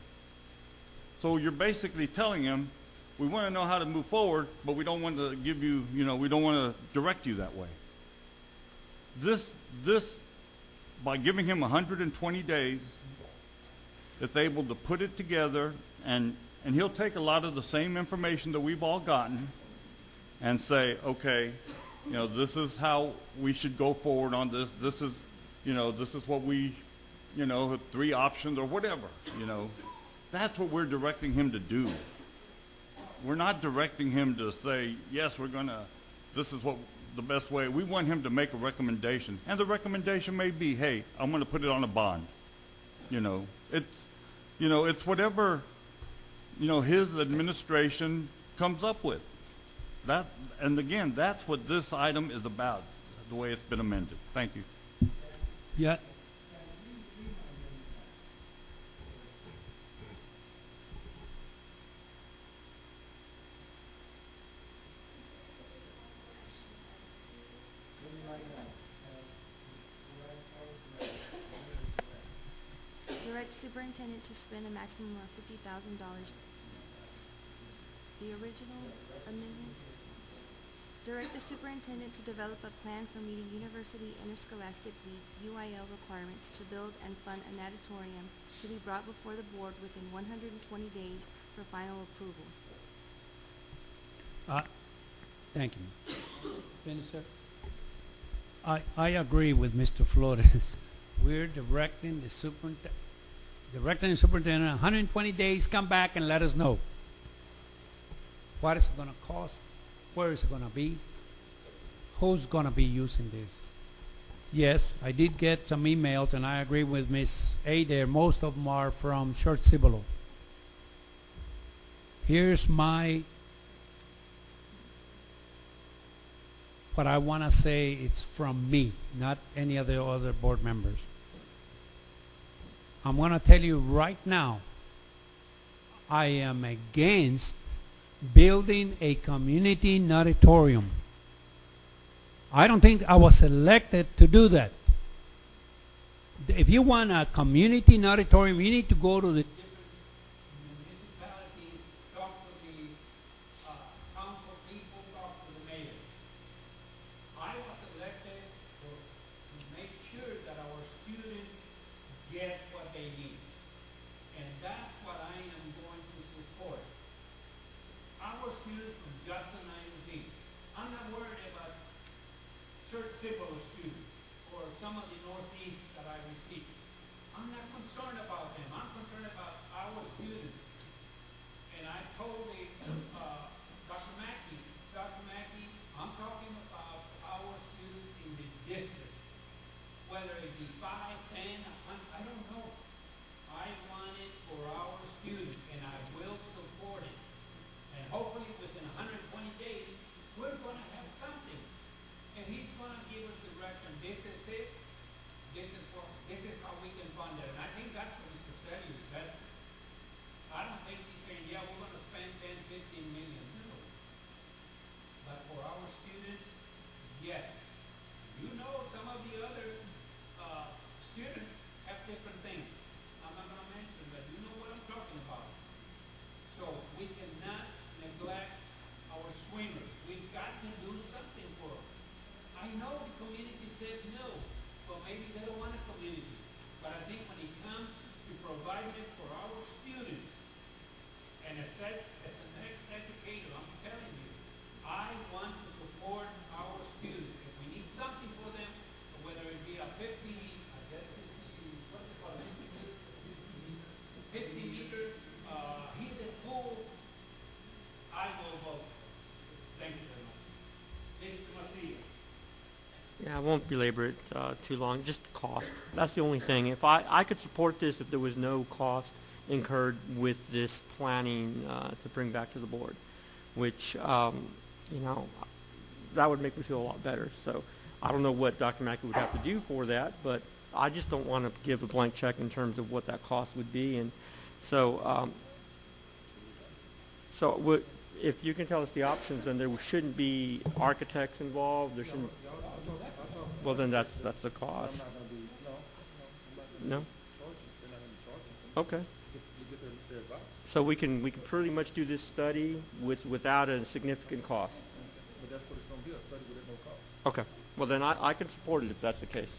So you're basically telling him, we want to know how to move forward, but we don't want to give you, you know, we don't want to direct you that way. This, by giving him 120 days, it's able to put it together, and he'll take a lot of the same information that we've all gotten and say, okay, you know, this is how we should go forward on this. This is, you know, this is what we, you know, 3 options or whatever, you know. That's what we're directing him to do. We're not directing him to say, yes, we're going to, this is what the best way. We want him to make a recommendation. And the recommendation may be, hey, I'm going to put it on a bond. You know, it's whatever, you know, his administration comes up with. That, and again, that's what this item is about, the way it's been amended. Thank you. Yeah. Direct superintendent to spend a maximum of $50,000. The original amendment. Direct the superintendent to develop a plan for meeting University Interscholastic Week UIL requirements to build and fund a natatorium to be brought before the board within 120 days for final approval. Thank you. Finish, sir. I agree with Mr. Flores. We're directing the superintendent, 120 days, come back and let us know. What is it going to cost? Where is it going to be? Who's going to be using this? Yes, I did get some emails, and I agree with Ms. A there. Most of them are from Short Cibolo. Here's what I want to say. It's from me, not any of the other board members. I'm going to tell you right now, I am against building a community natatorium. I don't think I was elected to do that. If you want a community natatorium, you need to go to the different municipalities, talk to the council people, talk to the mayor. I was elected to make sure that our students get what they need. And that's what I am going to support. Our students from Jackson IMG. I'm not worried about Church Cibolo students or some of the Northeast that I receive. I'm not concerned about them. I'm concerned about our students. And I told Dr. Mackey, I'm talking about our students in the district. Whether it be 5, 10, 100, I don't know. I want it for our students, and I will support it. And hopefully within 120 days, we're going to have something. And he's going to give us direction. This is it. This is how we can fund it. And I think that's what Mr. Selly says. I don't think he's saying, yeah, we're going to spend 10, 15 million. No. But for our students, yes. You know, some of the other students Yeah, I won't belabor it too long. Just the cost. That's the only thing. If I could support this if there was no cost incurred with this planning to bring back to the board, which that would make me feel a lot better. So I don't know what Dr. Mackey would have to do for that, but I just don't want to give a blank check in terms of what that cost would be. And so, if you can tell us the options, then there shouldn't be architects involved. There shouldn't. Well, then that's the cost. No. Okay. So we can pretty much do this study without a significant cost. But that's what it's going to be, a study with no cost. Okay. Well, then I can support it if that's the case.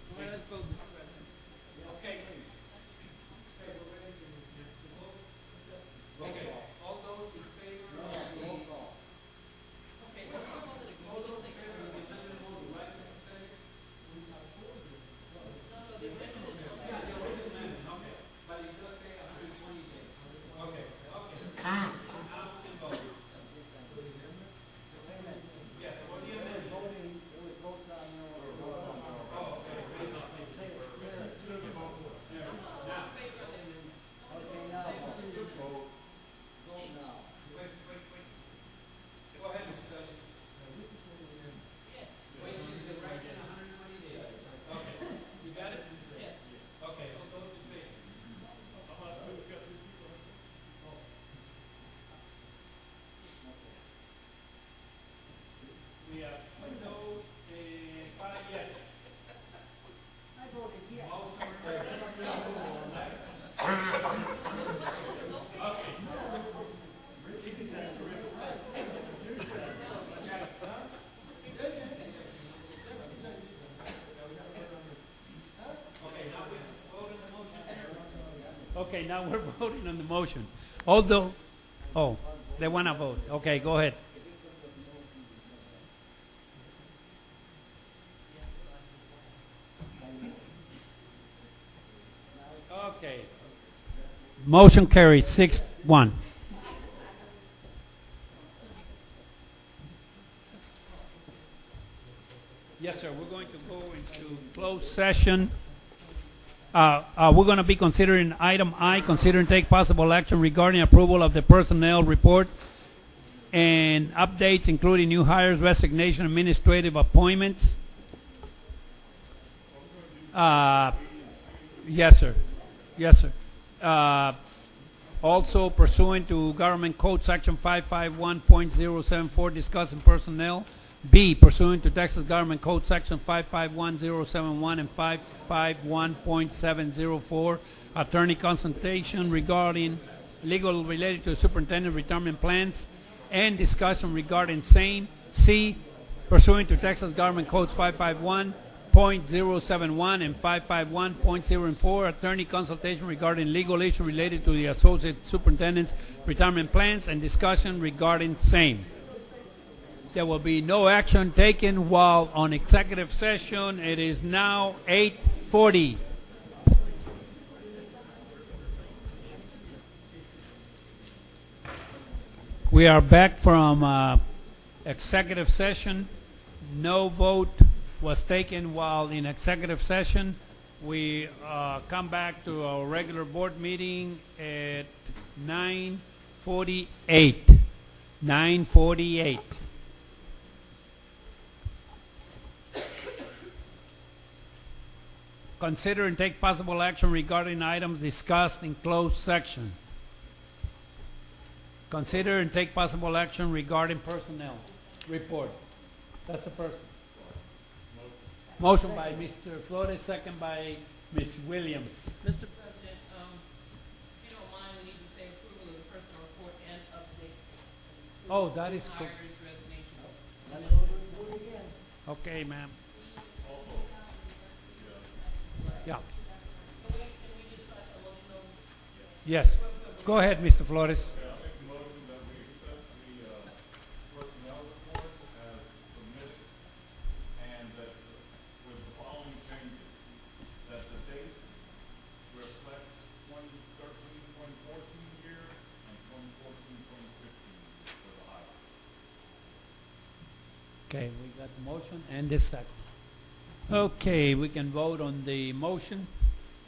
Okay, now we're voting on the motion. They want to vote. Okay, go ahead. Okay. Motion carried 6-1. Yes, sir. We're going to go into closed session. We're going to be considering item I, consider and take possible action regarding approval of the personnel report and updates including new hires, resignation, administrative appointments. Yes, sir. Yes, sir. Also pursuant to Government Code Section 551.074, discussing personnel. B, pursuant to Texas Government Code Section 551071 and 551.704, attorney consultation regarding legal related to superintendent retirement plans and discussion regarding same. C, pursuant to Texas Government Codes 551.071 and 551.04, attorney consultation regarding legal issue related to the associate superintendent's retirement plans and discussion regarding same. There will be no action taken while on executive session. It is now 8:40. We are back from executive session. No vote was taken while in executive session. We come back to our regular board meeting at 9:48. 9:48. Consider and take possible action regarding items discussed in closed section. Consider and take possible action regarding personnel report. That's the first one. Motion by Mr. Flores, second by Ms. Williams. Mr. President, if you don't mind, we need to say approval of the personnel report and update. Oh, that is cool. Hires, resignation. Okay, ma'am. Yeah. Yes. Go ahead, Mr. Flores. Okay, we got the motion and this second. Okay, we can vote on the motion.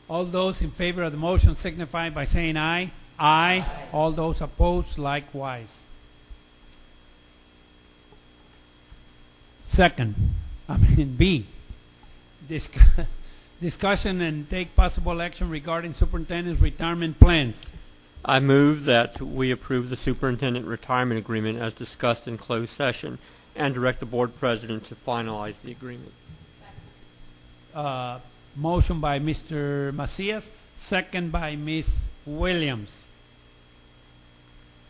All those in favor of the motion signify by saying aye. Aye. All those opposed, likewise. Second, B, discussion and take possible action regarding superintendent's retirement plans. I move that we approve the superintendent retirement agreement as discussed in closed session and direct the board president to finalize the agreement. Motion by Mr. Macias, second by Ms. Williams.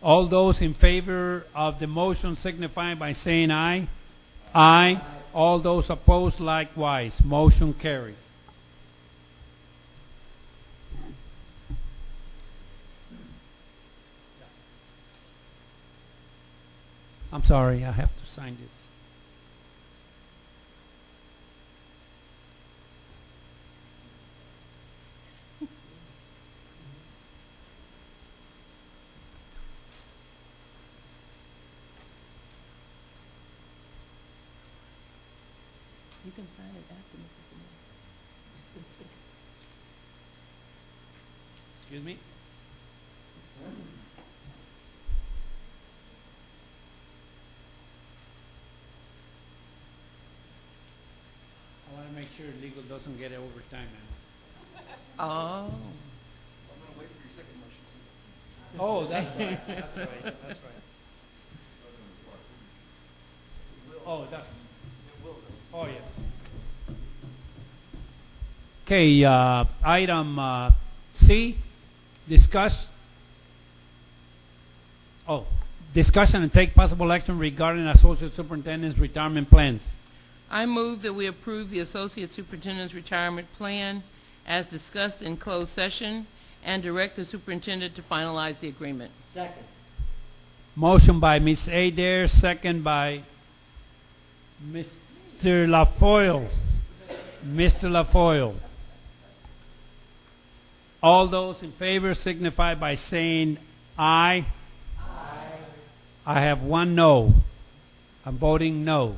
All those in favor of the motion signify by saying aye. Aye. All those opposed, likewise. Motion carries. I'm sorry, I have to sign this. You can sign it after Mrs. Excuse me? I want to make sure legal doesn't get overtime now. Oh. Oh, that's right, that's right, that's right. Oh, that's, oh, yes. Okay, item C, discuss discussion and take possible action regarding associate superintendent's retirement plans. I move that we approve the Associate Superintendent's retirement plan as discussed in closed session and direct the superintendent to finalize the agreement. Second. Motion by Ms. Adair, second by Mr. LaFoyle. Mr. LaFoyle. All those in favor signify by saying aye. Aye. I have one no. I'm voting no.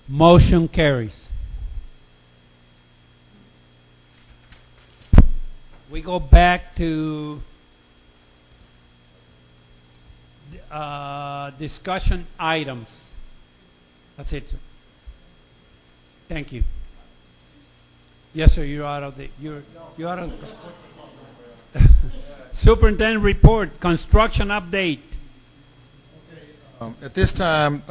Motion carries. We go back to discussion items. That's it, sir. Thank you. Yes, sir. You're out of the. You're out of. Superintendent report. Construction update. At this time,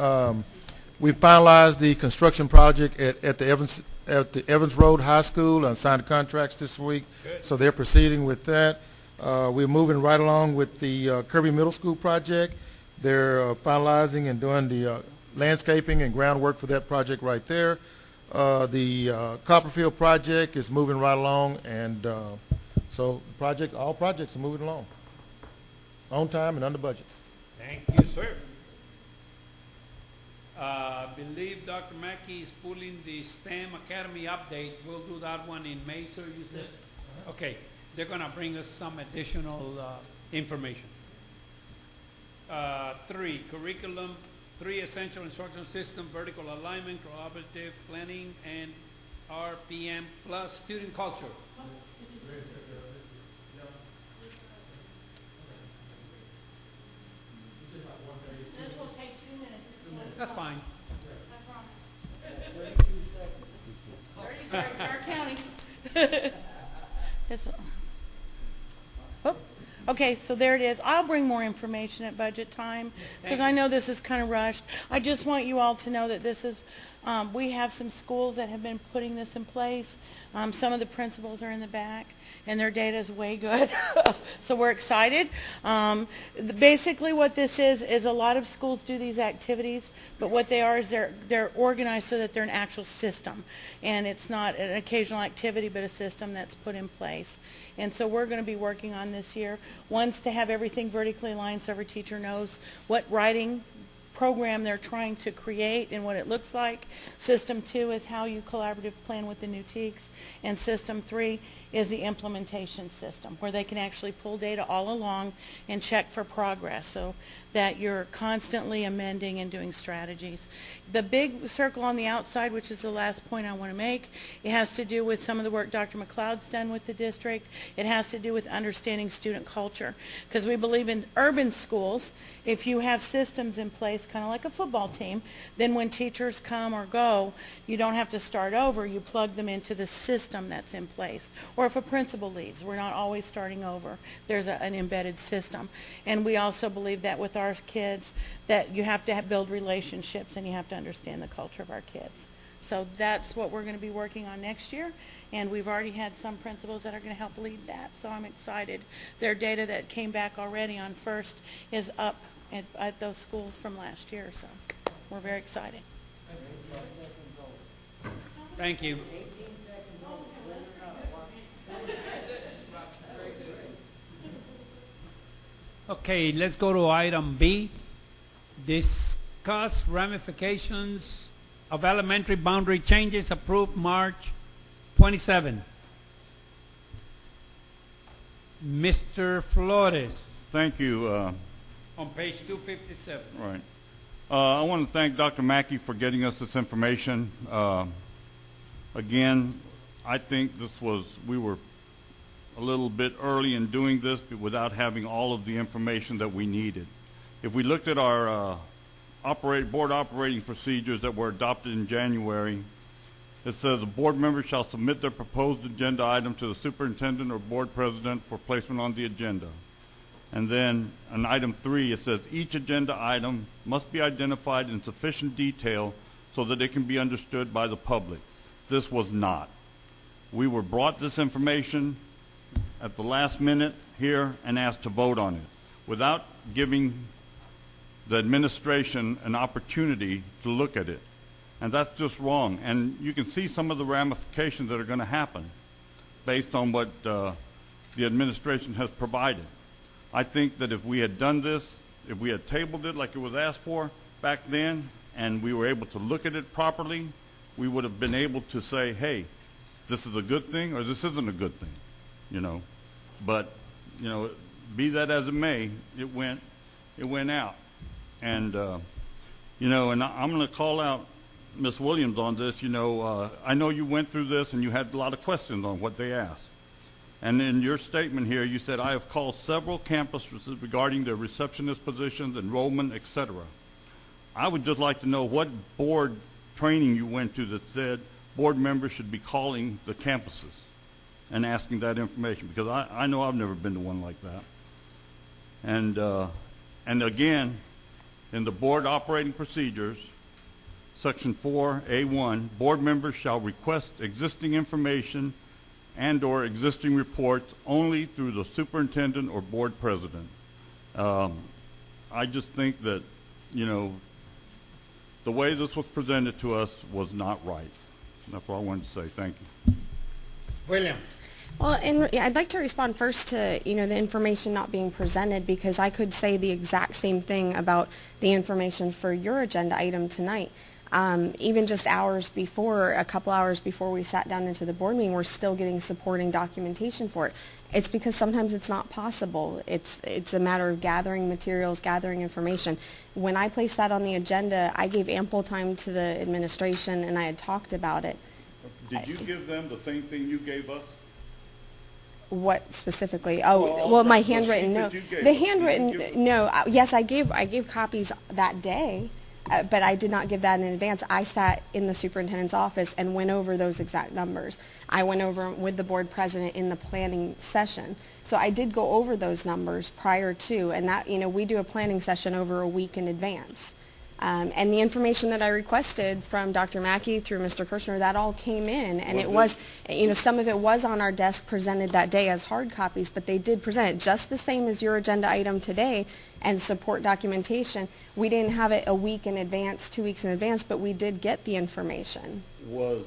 we finalized the construction project at the Evans Road High School and signed the contracts this week. Good. So they're proceeding with that. We're moving right along with the Kirby Middle School project. They're finalizing and doing the landscaping and groundwork for that project right there. The Copperfield project is moving right along, and so all projects are moving along on time and under budget. Thank you, sir. I believe Dr. Mackey is pulling the STEM Academy update. We'll do that one in May, sir, you said? Okay. They're going to bring us some additional information. 3, curriculum, 3 essential instruction system, vertical alignment, collaborative planning, and RPM plus student culture. This will take 2 minutes. That's fine. I promise. 30 seconds, start counting. Okay, so there it is. I'll bring more information at budget time because I know this is kind of rushed. I just want you all to know that this is, we have some schools that have been putting this in place. Some of the principals are in the back, and their data is way good. So we're excited. Basically what this is a lot of schools do these activities, but what they are is they're organized so that they're an actual system. And it's not an occasional activity, but a system that's put in place. And so we're going to be working on this year. One's to have everything vertically aligned so every teacher knows what writing program they're trying to create and what it looks like. System 2 is how you collaborative plan with the new TEKS. And System 3 is the implementation system, where they can actually pull data all along and check for progress so that you're constantly amending and doing strategies. The big circle on the outside, which is the last point I want to make, it has to do with some of the work Dr. McLeod's done with the district. It has to do with understanding student culture, because we believe in urban schools, if you have systems in place, kind of like a football team, then when teachers come or go, you don't have to start over. You plug them into the system that's in place. Or if a principal leaves, we're not always starting over. There's an embedded system. And we also believe that with our kids, that you have to build relationships and you have to understand the culture of our kids. So that's what we're going to be working on next year. And we've already had some principals that are going to help lead that. So I'm excited. Their data that came back already on FIRST is up at those schools from last year. So we're very excited. Thank you. Okay, let's go to item B. Discuss ramifications of elementary boundary changes approved March 27. Mr. Flores. Thank you. On page 257. Right. I want to thank Dr. Mackey for getting us this information. Again, I think we were a little bit early in doing this without having all of the information that we needed. If we looked at our board operating procedures that were adopted in January, it says the board members shall submit their proposed agenda item to the superintendent or board president for placement on the agenda. And then on item 3, it says each agenda item must be identified in sufficient detail so that it can be understood by the public. This was not. We were brought this information at the last minute here and asked to vote on it without giving the administration an opportunity to look at it. And that's just wrong. And you can see some of the ramifications that are going to happen based on what the administration has provided. I think that if we had done this, if we had tabled it like it was asked for back then, and we were able to look at it properly, we would have been able to say, hey, this is a good thing or this isn't a good thing, you know. But, you know, be that as it may, it went out. And, you know, and I'm going to call out Ms. Williams on this. You know, I know you went through this and you had a lot of questions on what they asked. And in your statement here, you said, I have called several campuses regarding their receptionist positions, enrollment, etc. I would just like to know what board training you went to that said board members should be calling the campuses and asking that information, because I know I've never been to one like that. And again, in the board operating procedures, section 4A1, board members shall request existing information and or existing reports only through the superintendent or board president. I just think that, you know, the way this was presented to us was not right. That's what I wanted to say. Thank you. William. Well, and I'd like to respond first to, you know, the information not being presented, because I could say the exact same thing about the information for your agenda item tonight. Even just hours before, a couple hours before we sat down into the board meeting, we're still getting supporting documentation for it. It's because sometimes it's not possible. It's a matter of gathering materials, gathering information. When I placed that on the agenda, I gave ample time to the administration and I had talked about it. Did you give them the same thing you gave us? What specifically? Oh, well, my handwritten note. The handwritten, no. Yes, I gave copies that day. But I did not give that in advance. I sat in the superintendent's office and went over those exact numbers. I went over with the board president in the planning session. So I did go over those numbers prior to, and that, you know, we do a planning session over a week in advance. And the information that I requested from Dr. Mackey through Mr. Kirshner, that all came in, and it was, you know, some of it was on our desk presented that day as hard copies, but they did present it just the same as your agenda item today and support documentation. We didn't have it a week in advance, 2 weeks in advance, but we did get the information. Was,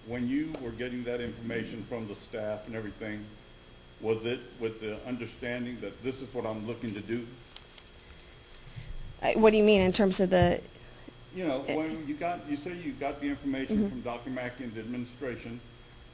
when you were getting that information from the staff and everything, was it with the understanding that this is what I'm looking to do? What do you mean in terms of the, You know, when you say you got the information from Dr. Mackey and the administration,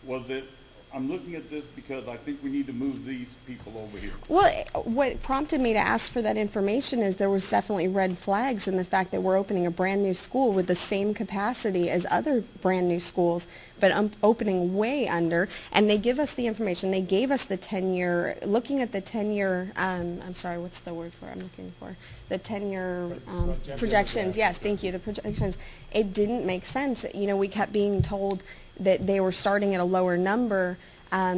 was it, I'm looking at this because I think we need to move these people over here. well, what prompted me to ask for that information is there was definitely red flags in the fact that we're opening a brand new school with the same capacity as other brand new schools, but opening way under, and they give us the information. They gave us the 10-year, looking at the 10-year, I'm sorry, what's the word I'm looking for? The 10-year projections. Yes, thank you, the projections. It didn't make sense. You know, we kept being told that they were starting at a lower number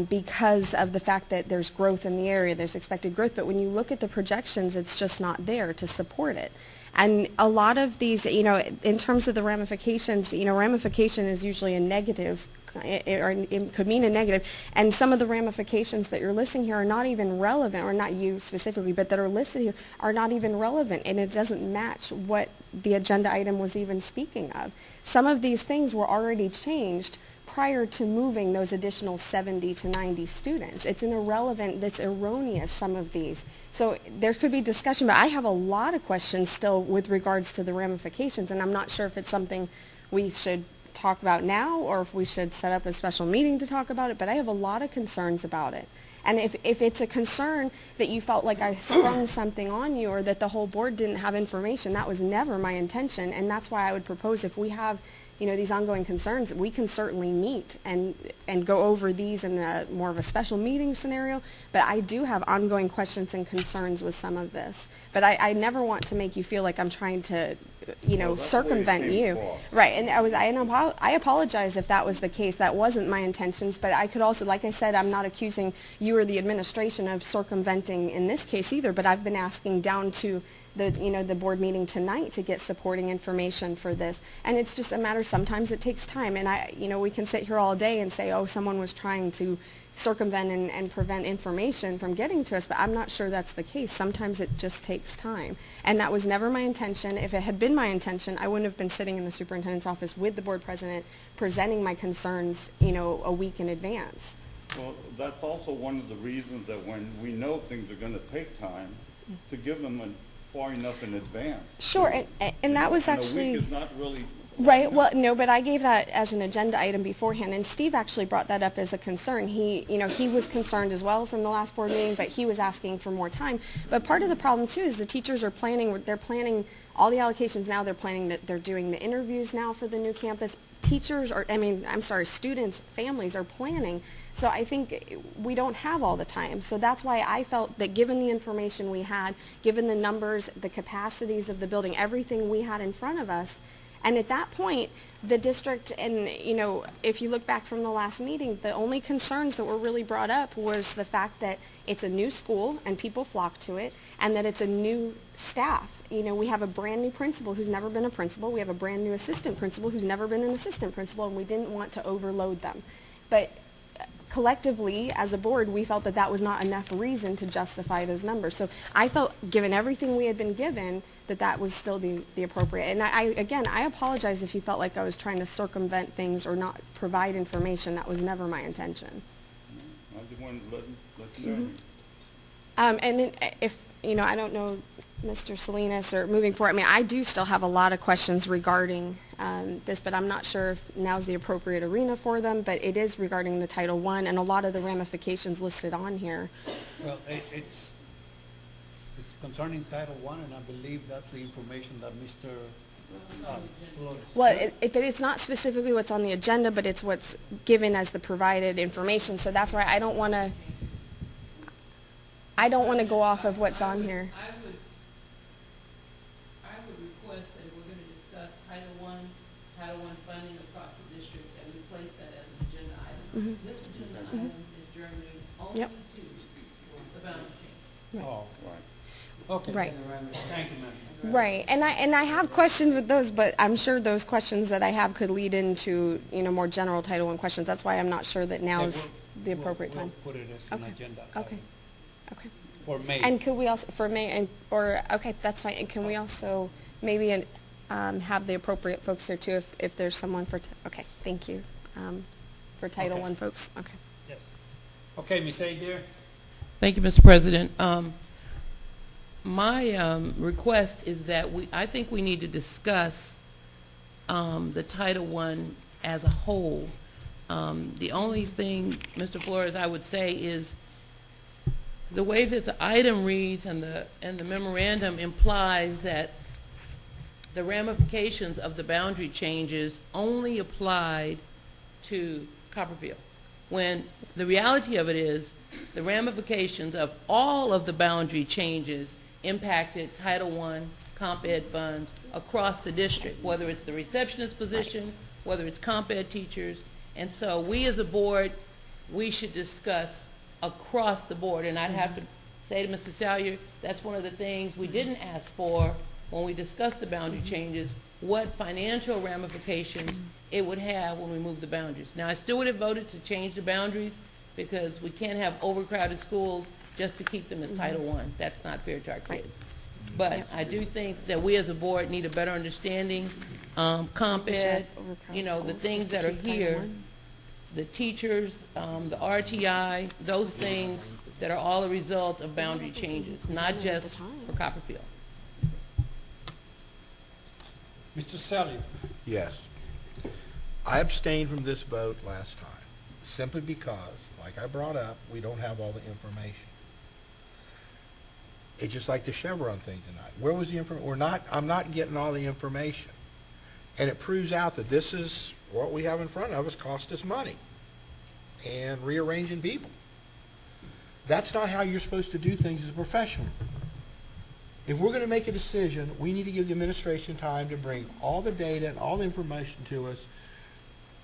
because of the fact that there's growth in the area, there's expected growth, but when you look at the projections, it's just not there to support it. And a lot of these, you know, in terms of the ramifications, you know, ramification is usually a negative, or it could mean a negative, and some of the ramifications that you're listing here are not even relevant, or not you specifically, but that are listed here are not even relevant, and it doesn't match what the agenda item was even speaking of. Some of these things were already changed prior to moving those additional 70 to 90 students. It's an irrelevant, that's erroneous, some of these. So there could be discussion, but I have a lot of questions still with regards to the ramifications, and I'm not sure if it's something we should talk about now or if we should set up a special meeting to talk about it, but I have a lot of concerns about it. And if it's a concern that you felt like I sprung something on you or that the whole board didn't have information, that was never my intention, and that's why I would propose if we have, you know, these ongoing concerns, we can certainly meet and go over these in a more of a special meeting scenario, but I do have ongoing questions and concerns with some of this. But I never want to make you feel like I'm trying to, you know, circumvent you. Right, and I apologize if that was the case. That wasn't my intentions, but I could also, like I said, I'm not accusing you or the administration of circumventing in this case either, but I've been asking down to the board meeting tonight to get supporting information for this. And it's just a matter, sometimes it takes time. And we can sit here all day and say, oh, someone was trying to circumvent and prevent information from getting to us, but I'm not sure that's the case. Sometimes it just takes time. And that was never my intention. If it had been my intention, I wouldn't have been sitting in the superintendent's office with the board president presenting my concerns, a week in advance. Well, that's also one of the reasons that when we know things are going to take time, to give them far enough in advance. Sure, and that was actually... A week is not really... Right, well, no, but I gave that as an agenda item beforehand, and Steve actually brought that up as a concern. He was concerned as well from the last board meeting, but he was asking for more time. But part of the problem, too, is the teachers are planning, they're planning all the allocations now, they're planning that they're doing the interviews now for the new campus. Students, families are planning. So I think we don't have all the time. So that's why I felt that given the information we had, given the numbers, the capacities of the building, everything we had in front of us, and at that point, the district, and if you look back from the last meeting, the only concerns that were really brought up was the fact that it's a new school and people flock to it, and that it's a new staff. We have a brand new principal who's never been a principal. We have a brand new assistant principal who's never been an assistant principal, and we didn't want to overload them. But collectively, as a board, we felt that that was not enough reason to justify those numbers. So I felt, given everything we had been given, that that was still the appropriate. And I apologize if you felt like I was trying to circumvent things or not provide information. That was never my intention. I just wanted to let you know. And then if, I don't know, Mr. Salinas, or moving forward, I do still have a lot of questions regarding this, but I'm not sure if now's the appropriate arena for them, but it is regarding the Title I and a lot of the ramifications listed on here. Well, it's concerning Title I, and I believe that's the information that Mr. Flores. Well, it's not specifically what's on the agenda, but it's what's given as the provided information, so that's why I don't want to go off of what's on here. I would request that if we're going to discuss Title I funding across the district, that we place that as an agenda item. This agenda item is germane only to the boundary change. Oh, right. Okay. Right. Thank you, ma'am. Right, and I have questions with those, but I'm sure those questions that I have could lead into, more general Title I questions. That's why I'm not sure that now's the appropriate time. We'll put it as an agenda. Okay. Okay. For May. And could we also, for May, okay, that's fine. And can we also maybe have the appropriate folks here too, if there's someone okay, thank you, for Title I folks. Okay. Yes. Okay, Ms. Adair. Thank you, Mr. President. My request is that I think we need to discuss the Title I as a whole. The only thing, Mr. Flores, I would say is the way that the item reads and the memorandum implies that the ramifications of the boundary changes only applied to Copperfield, when the reality of it is the ramifications of all of the boundary changes impacted Title I comp ed funds across the district, whether it's the receptionist position, whether it's comp ed teachers. And so we as a board, we should discuss across the board. And I'd have to say to Mr. Salyer, that's one of the things we didn't ask for when we discussed the boundary changes, what financial ramifications it would have when we move the boundaries. Now, I still would have voted to change the boundaries because we can't have overcrowded schools just to keep them as Title I. That's not fair to our kids. But I do think that we as a board need a better understanding, comp ed, you know, the things that are here, the teachers, the RTI, those things that are all a result of boundary changes, not just for Copperfield. Mr. Salyer. Yes. I abstained from this vote last time, simply because, like I brought up, we don't have all the information. It's just like the Chevron thing tonight. Where was the information? I'm not getting all the information. And it proves out that this is what we have in front of us cost us money and rearranging people. That's not how you're supposed to do things as a professional. If we're going to make a decision, we need to give the administration time to bring all the data and all the information to us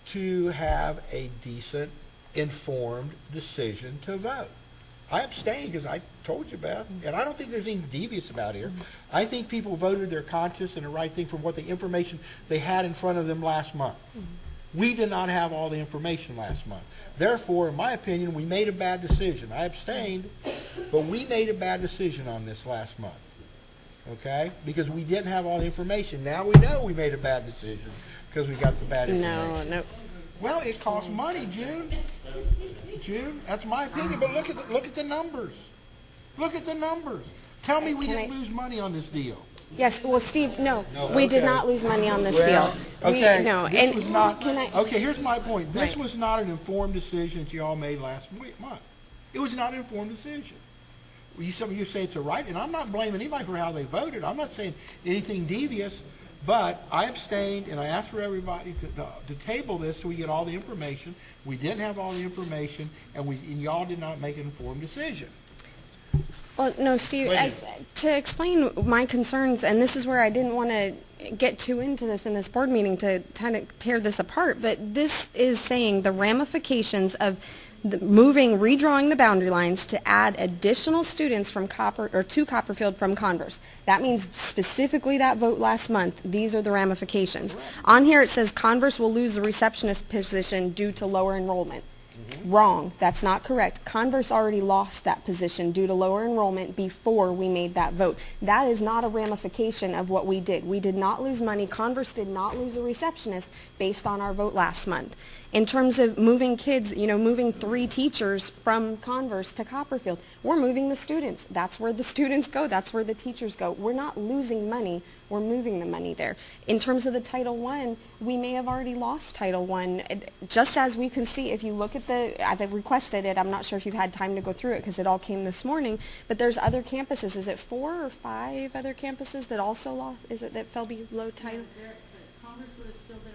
to have a decent, informed decision to vote. I abstained because I told you, Beth, and I don't think there's anything devious about here. I think people voted their conscience and the right thing from what the information they had in front of them last month. We did not have all the information last month. Therefore, in my opinion, we made a bad decision. I abstained, but we made a bad decision on this last month. Okay? Because we didn't have all the information. Now we know we made a bad decision because we got the bad information. No. Well, it costs money, June. June, that's my opinion. But look at the numbers. Look at the numbers. Tell me we didn't lose money on this deal. Yes, well, Steve, no, we did not lose money on this deal. Okay, No, this was not, can I? okay, here's my point. This Right. was not an informed decision that you all made last month. It was not an informed decision. Some of you say it's a right, and I'm not blaming anybody for how they voted. I'm not saying anything devious, but I abstained, and I asked for everybody to table this so we get all the information. We didn't have all the information, and y'all did not make an informed decision. Well, no, Steve, to explain my concerns, and this is where I didn't want to get too into this in this board meeting to kind of tear this apart, but this is saying the ramifications of redrawing the boundary lines to add additional students from to Copperfield from Converse. That means specifically that vote last month. These are the ramifications. On here it says Converse will lose the receptionist position due to lower enrollment. Wrong. That's not correct. Converse already lost that position due to lower enrollment before we made that vote. That is not a ramification of what we did. We did not lose money. Converse did not lose a receptionist based on our vote last month. In terms of moving kids, moving 3 teachers from Converse to Copperfield, we're moving the students. That's where the students go. That's where the teachers go. We're not losing money. We're moving the money there. In terms of the Title I, we may have already lost Title I. Just as we can see, if you look at I've requested it. I'm not sure if you've had time to go through it because it all came this morning. But there's other campuses. Is it 4 or 5 other campuses that also lost? Is it that fell below Title? Congress would have still been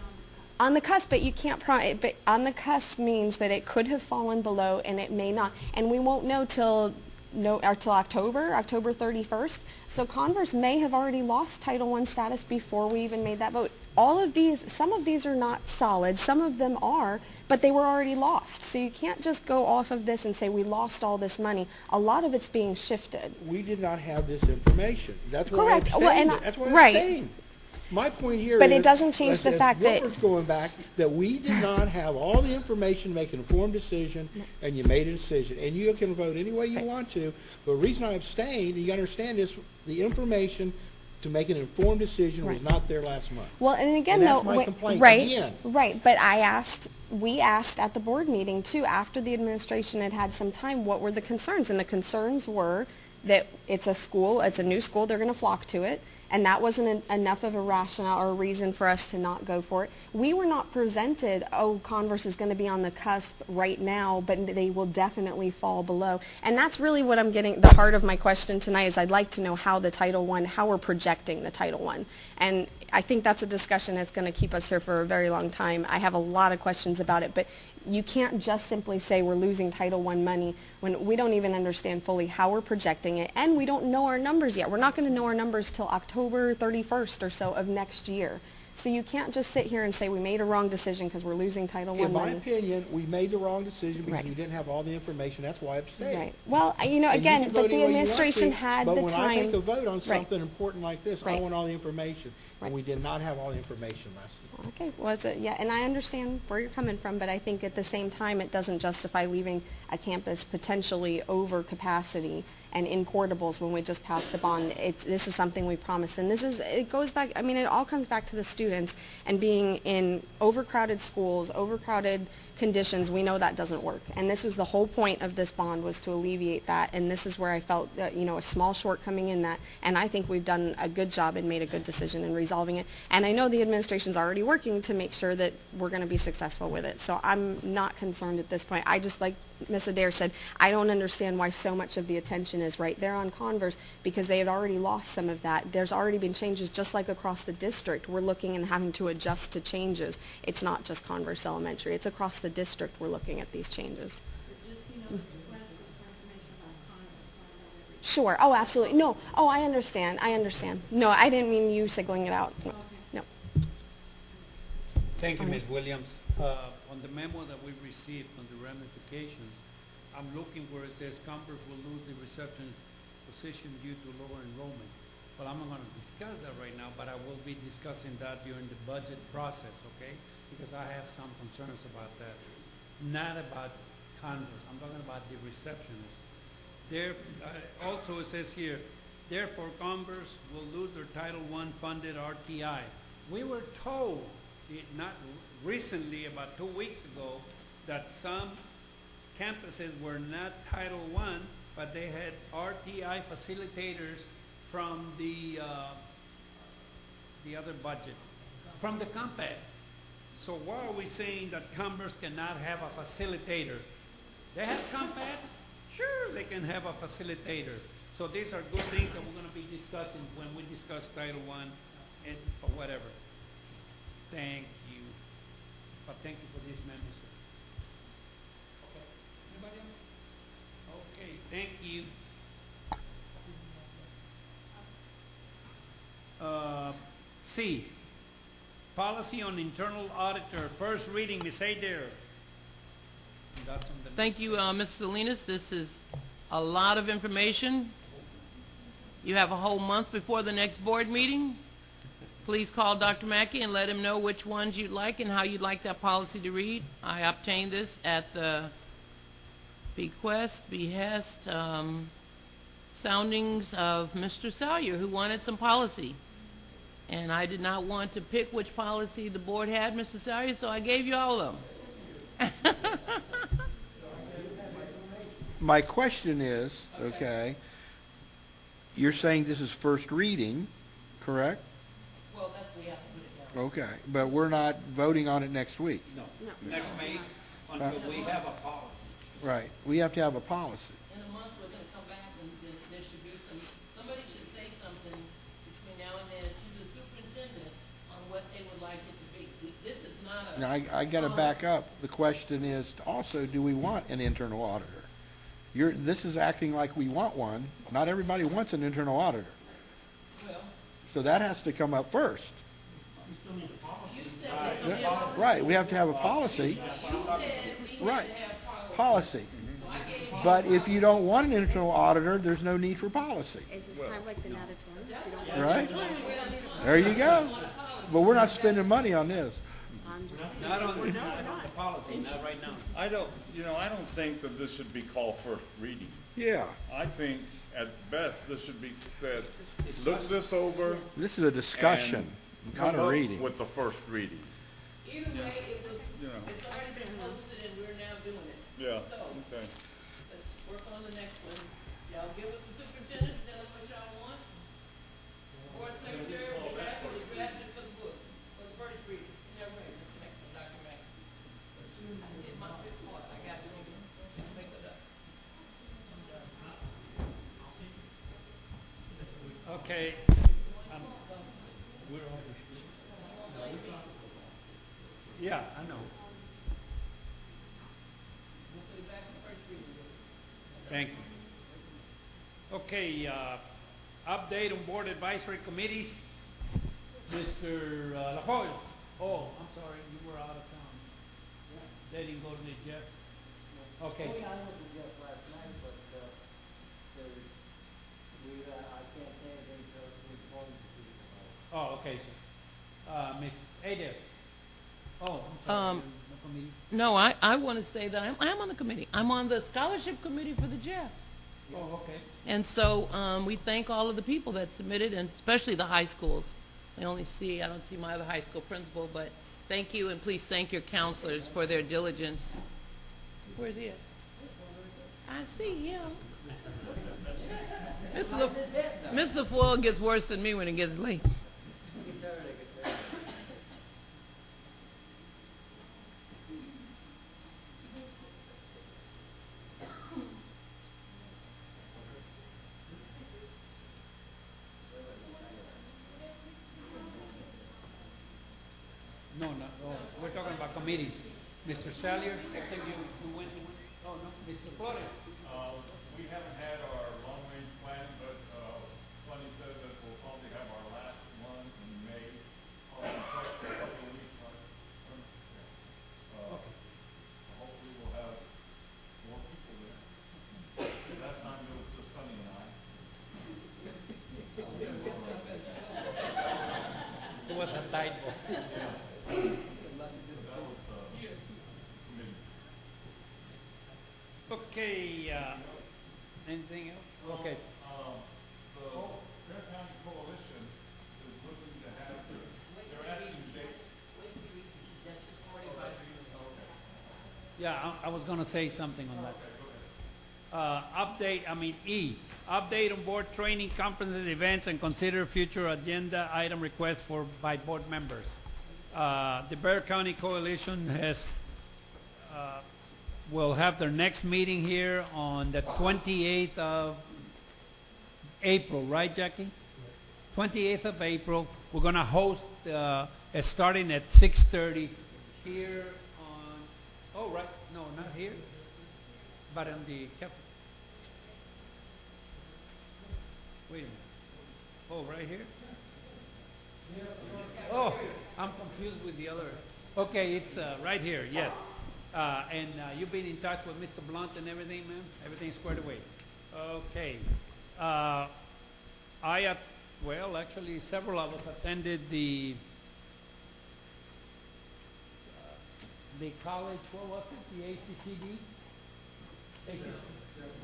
On the cusp, but you can't, but on the cusp means that it could have fallen below and it may not. And we won't know till October 31st. So Converse may have already lost Title I status before we even made that vote. Some of these are not solid, some of them are, but they were already lost. So you can't just go off of this and say we lost all this money. A lot of it's being shifted. We did not have this information. That's why Correct. I abstained. That's why I abstained. My point here But is, it doesn't change the fact that Wilbert's going back, that we did not have all the information to make an informed decision, and you made a decision. And you can vote any way you want to, but the reason I abstained, and you got to understand this, the information to make an informed decision was not there last month. Well, and again, that's my complaint again. Right, but we asked at the board meeting too, after the administration had had some time, what were the concerns? And the concerns were that it's a school, it's a new school, they're going to flock to it, and that wasn't enough of a rationale or a reason for us to not go for it. We were not presented, oh, Converse is going to be on the cusp right now, but they will definitely fall below. And that's really what I'm getting, the heart of my question tonight is I'd like to know how the Title I, how we're projecting the Title I. And I think that's a discussion that's going to keep us here for a very long time. I have a lot of questions about it, but you can't just simply say we're losing Title I money when we don't even understand fully how we're projecting it, and we don't know our numbers yet. We're not going to know our numbers till October 31st or so of next year. So you can't just sit here and say we made a wrong decision because we're losing Title I In my money. opinion, we made the wrong decision because Right. we didn't have all the information. That's why I abstained. Right. Well, you know, And you again, can but vote the any way you want administration to, had but the when time. I make a vote on Right. something important like this, I Right. want all the information. Right. And we did not have all the information last week. Okay, well, yeah, and I understand where you're coming from, but I think at the same time, it doesn't justify leaving a campus potentially over capacity and in portables when we just passed a bond. This is something we promised, and it goes back, I mean, it all comes back to the students and being in overcrowded schools, overcrowded conditions. We know that doesn't work, and this was the whole point of this bond, was to alleviate that, and this is where I felt that, you know, a small shortcoming in that, and I think we've done a good job and made a good decision in resolving it, and I know the administration's already working to make sure that we're going to be successful with it, so I'm not concerned at this point. I just, like Ms. Adair said, I don't understand why so much of the attention is right there on Converse, because they had already lost some of that. There's already been changes, just like across the district. We're looking and having to adjust to changes. It's not just Converse Elementary. It's across the district we're looking at these changes. Sure. Oh, absolutely. No. Oh, I understand. I understand. No, I didn't mean you signaling it out. No. Thank you, Ms. Williams. On the memo that we received on the ramifications, I'm looking where it says Converse will lose the receptionist position due to lower enrollment. Well, I'm not going to discuss that right now, but I will be discussing that during the budget process, okay? Because I have some concerns about that. Not about Converse. I'm talking about the receptionist. There, also it says here, therefore Converse will lose their Title I funded RTI. We were told, not recently, about 2 weeks ago, that some campuses were not Title I, but they had RTI facilitators from the other budget, from the compact. So why are we saying that Converse cannot have a facilitator? They have compact? Sure, they can have a facilitator. So these are good things that we're going to be discussing when we discuss Title I and or whatever. Thank you. But thank you for this memo, sir. Okay. Anybody else? Okay, thank you. C, policy on internal auditor, first reading, Ms. Adair. Thank you, Ms. Salinas. This is a lot of information. You have a whole month before the next board meeting. Please call Dr. Mackey and let him know which ones you'd like and how you'd like that policy to read. I obtained this at the behest, soundings of Mr. Salyer, who wanted some policy. And I did not want to pick which policy the board had, Mr. Salyer, so I gave you all of them. My question is, okay, you're saying this is first reading, correct? Well, that's we have to put it down. Okay, but we're not voting on it next week. No, next May, until we have a policy. Right, we have to have a policy. In a month, we're gonna come back and there should be somebody should say something between now and then to the superintendent on what they would like it to be. This is not a. Now, I gotta back up. The question is also, do we want an internal auditor? This is acting like we want one. Not everybody wants an internal auditor. Well. So that has to come up first. You said Right, we have to have a policy. Right, policy. But if you don't want an internal auditor, there's no need for policy. Is this kind of like the natatorium? Right? There you go. But we're not spending money on this. Not on the policy, not right now. I don't think that this should be called first reading. Yeah. I think at best, this should be said, look this over. This is a discussion, and not come a up reading. with the first reading. Either way, it's already been posted and we're now doing it. Yeah, So, okay. let's work on the next one. Y'all get with the superintendent Okay. We're over. Yeah, I know. Thank you. Okay, update on board advisory committees. Mr. LaFoille. Oh, I'm sorry, you were out of town. They didn't go to the Jeff. Okay. I went to Jeff last night, but, I can't say anything until it's informed to people. Oh, okay, sir. Ms. Adair. Oh, I'm sorry. No committee? No, I want to say that I'm on the committee. I'm on the scholarship committee for the Jeff. Oh, okay. And so we thank all of the people that submitted, and especially the high schools. I don't see my other high school principal, but thank you, and please thank your counselors for their diligence. Where's he at? I see him. Mr. LaFoyle gets worse than me when it gets late. No, we're talking about committees. Mr. Salyer, I think you went to one. Oh, no, Mr. Flores. We haven't had our long-range plan, but Sonny said that we'll probably have our last one in May. Hopefully we'll have more people there. Last time it was just Sonny and I. It was a typo. Okay, anything else? Okay. The Bear County Coalition is looking to have, they're asking dates. Yeah, I was going to say something on that. Update on board training, conferences, events, and consider future agenda item requests by board members. The Bear County Coalition will have their next meeting here on the 28th of April, right, Jackie? 28th of April. We're going to host starting at 6:30 here on, oh, right, no, not here, but on the cafe. Wait a minute. Oh, right here? Oh, I'm confused with the other. Okay, it's right here, yes. And you've been in touch with Mr. Blunt and everything, ma'am? Everything's squared away. Okay. Well, actually, several of us attended the college, what was it? The ACCD?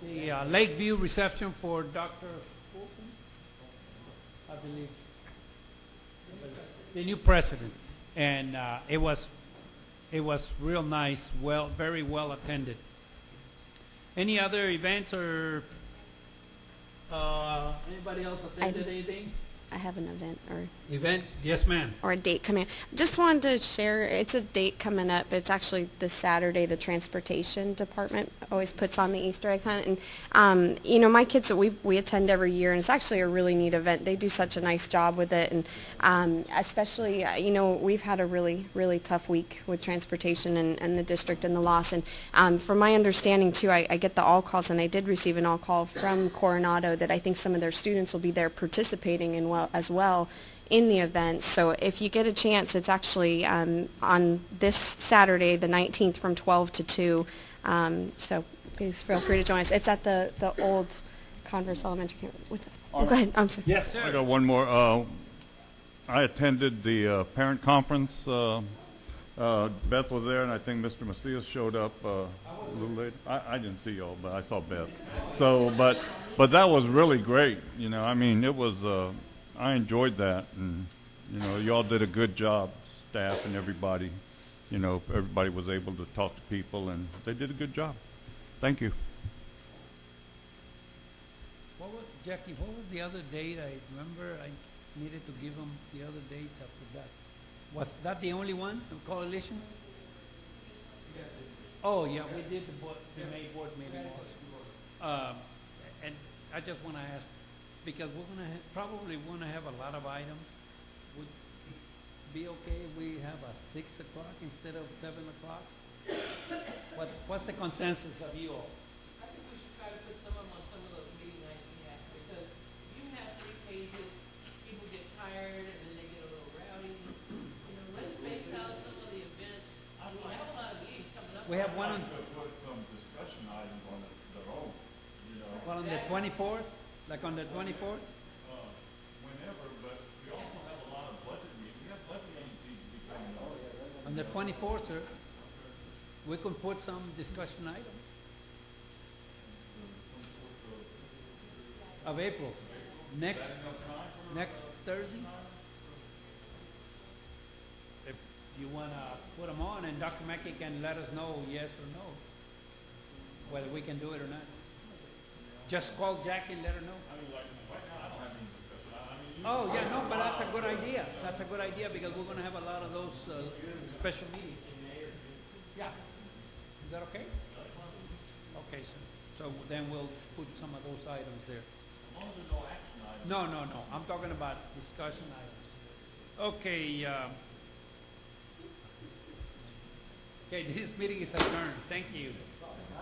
The Lakeview reception for Dr. Fulton, I believe. The new president. And it was real nice, very well attended. Any other events or anybody else attended anything? I have an event Event? Yes, ma'am. or a date coming up. Just wanted to share, it's a date coming up. It's actually this Saturday. The transportation department always puts on the Easter egg hunt. And, my kids that we attend every year, and it's actually a really neat event. They do such a nice job with it. And especially, we've had a really, really tough week with transportation and the district and the loss. And from my understanding, too, I get the all calls, and I did receive an all call from Coronado that I think some of their students will be there participating as well in the event. So if you get a chance, it's actually on this Saturday, the 19th, from 12 to 2. So please feel free to join us. It's at the old Converse Elementary campus. What's that? Oh, go ahead. I'm sorry. Yes, sir. I got one more. I attended the parent conference. Beth was there, and I think Mr. Macias showed up a little later. I didn't see y'all, but I saw Beth. So, but that was really great. It was. I enjoyed that, and y'all did a good job, staff and everybody. Everybody was able to talk to people, and they did a good job. Thank you. Jackie, what was the other date? I remember I needed to give them the other date. I forgot. Was that the only one, the coalition? Oh, yeah, we did the May board meeting also. And I just want to ask, because we're gonna probably wanna have a lot of items. Would be okay if we have a 6 o'clock instead of 7 o'clock? What's the consensus of you all? I think we should try to put some of them on some of those meeting nights we have, because you have 3 pages, people get tired, and then they get a little rowdy. You know, let's space out some of the events. We have a lot of meetings coming up. We have one on, Put some discussion items on their own, you know. one on the 24th, like on the 24th? Whenever, but we also have a lot of budget meetings. We have budget meetings need to be coming up. On the 24th, sir, we could put some discussion items of April, next Thursday. If you want to put them on, and Dr. Mackey can let us know yes or no, whether we can do it or not. Just call Jackie and let her know. I mean, like, right now, I don't have any discussion. Oh, yeah, no, but that's a good idea. That's a good idea, because we're gonna have a lot of those, special meetings. Yeah. Is that okay? Okay, sir. So then we'll put some of those items there. As long as there's no action items. No. I'm talking about discussion items. Okay, okay, this meeting is adjourned. Thank you.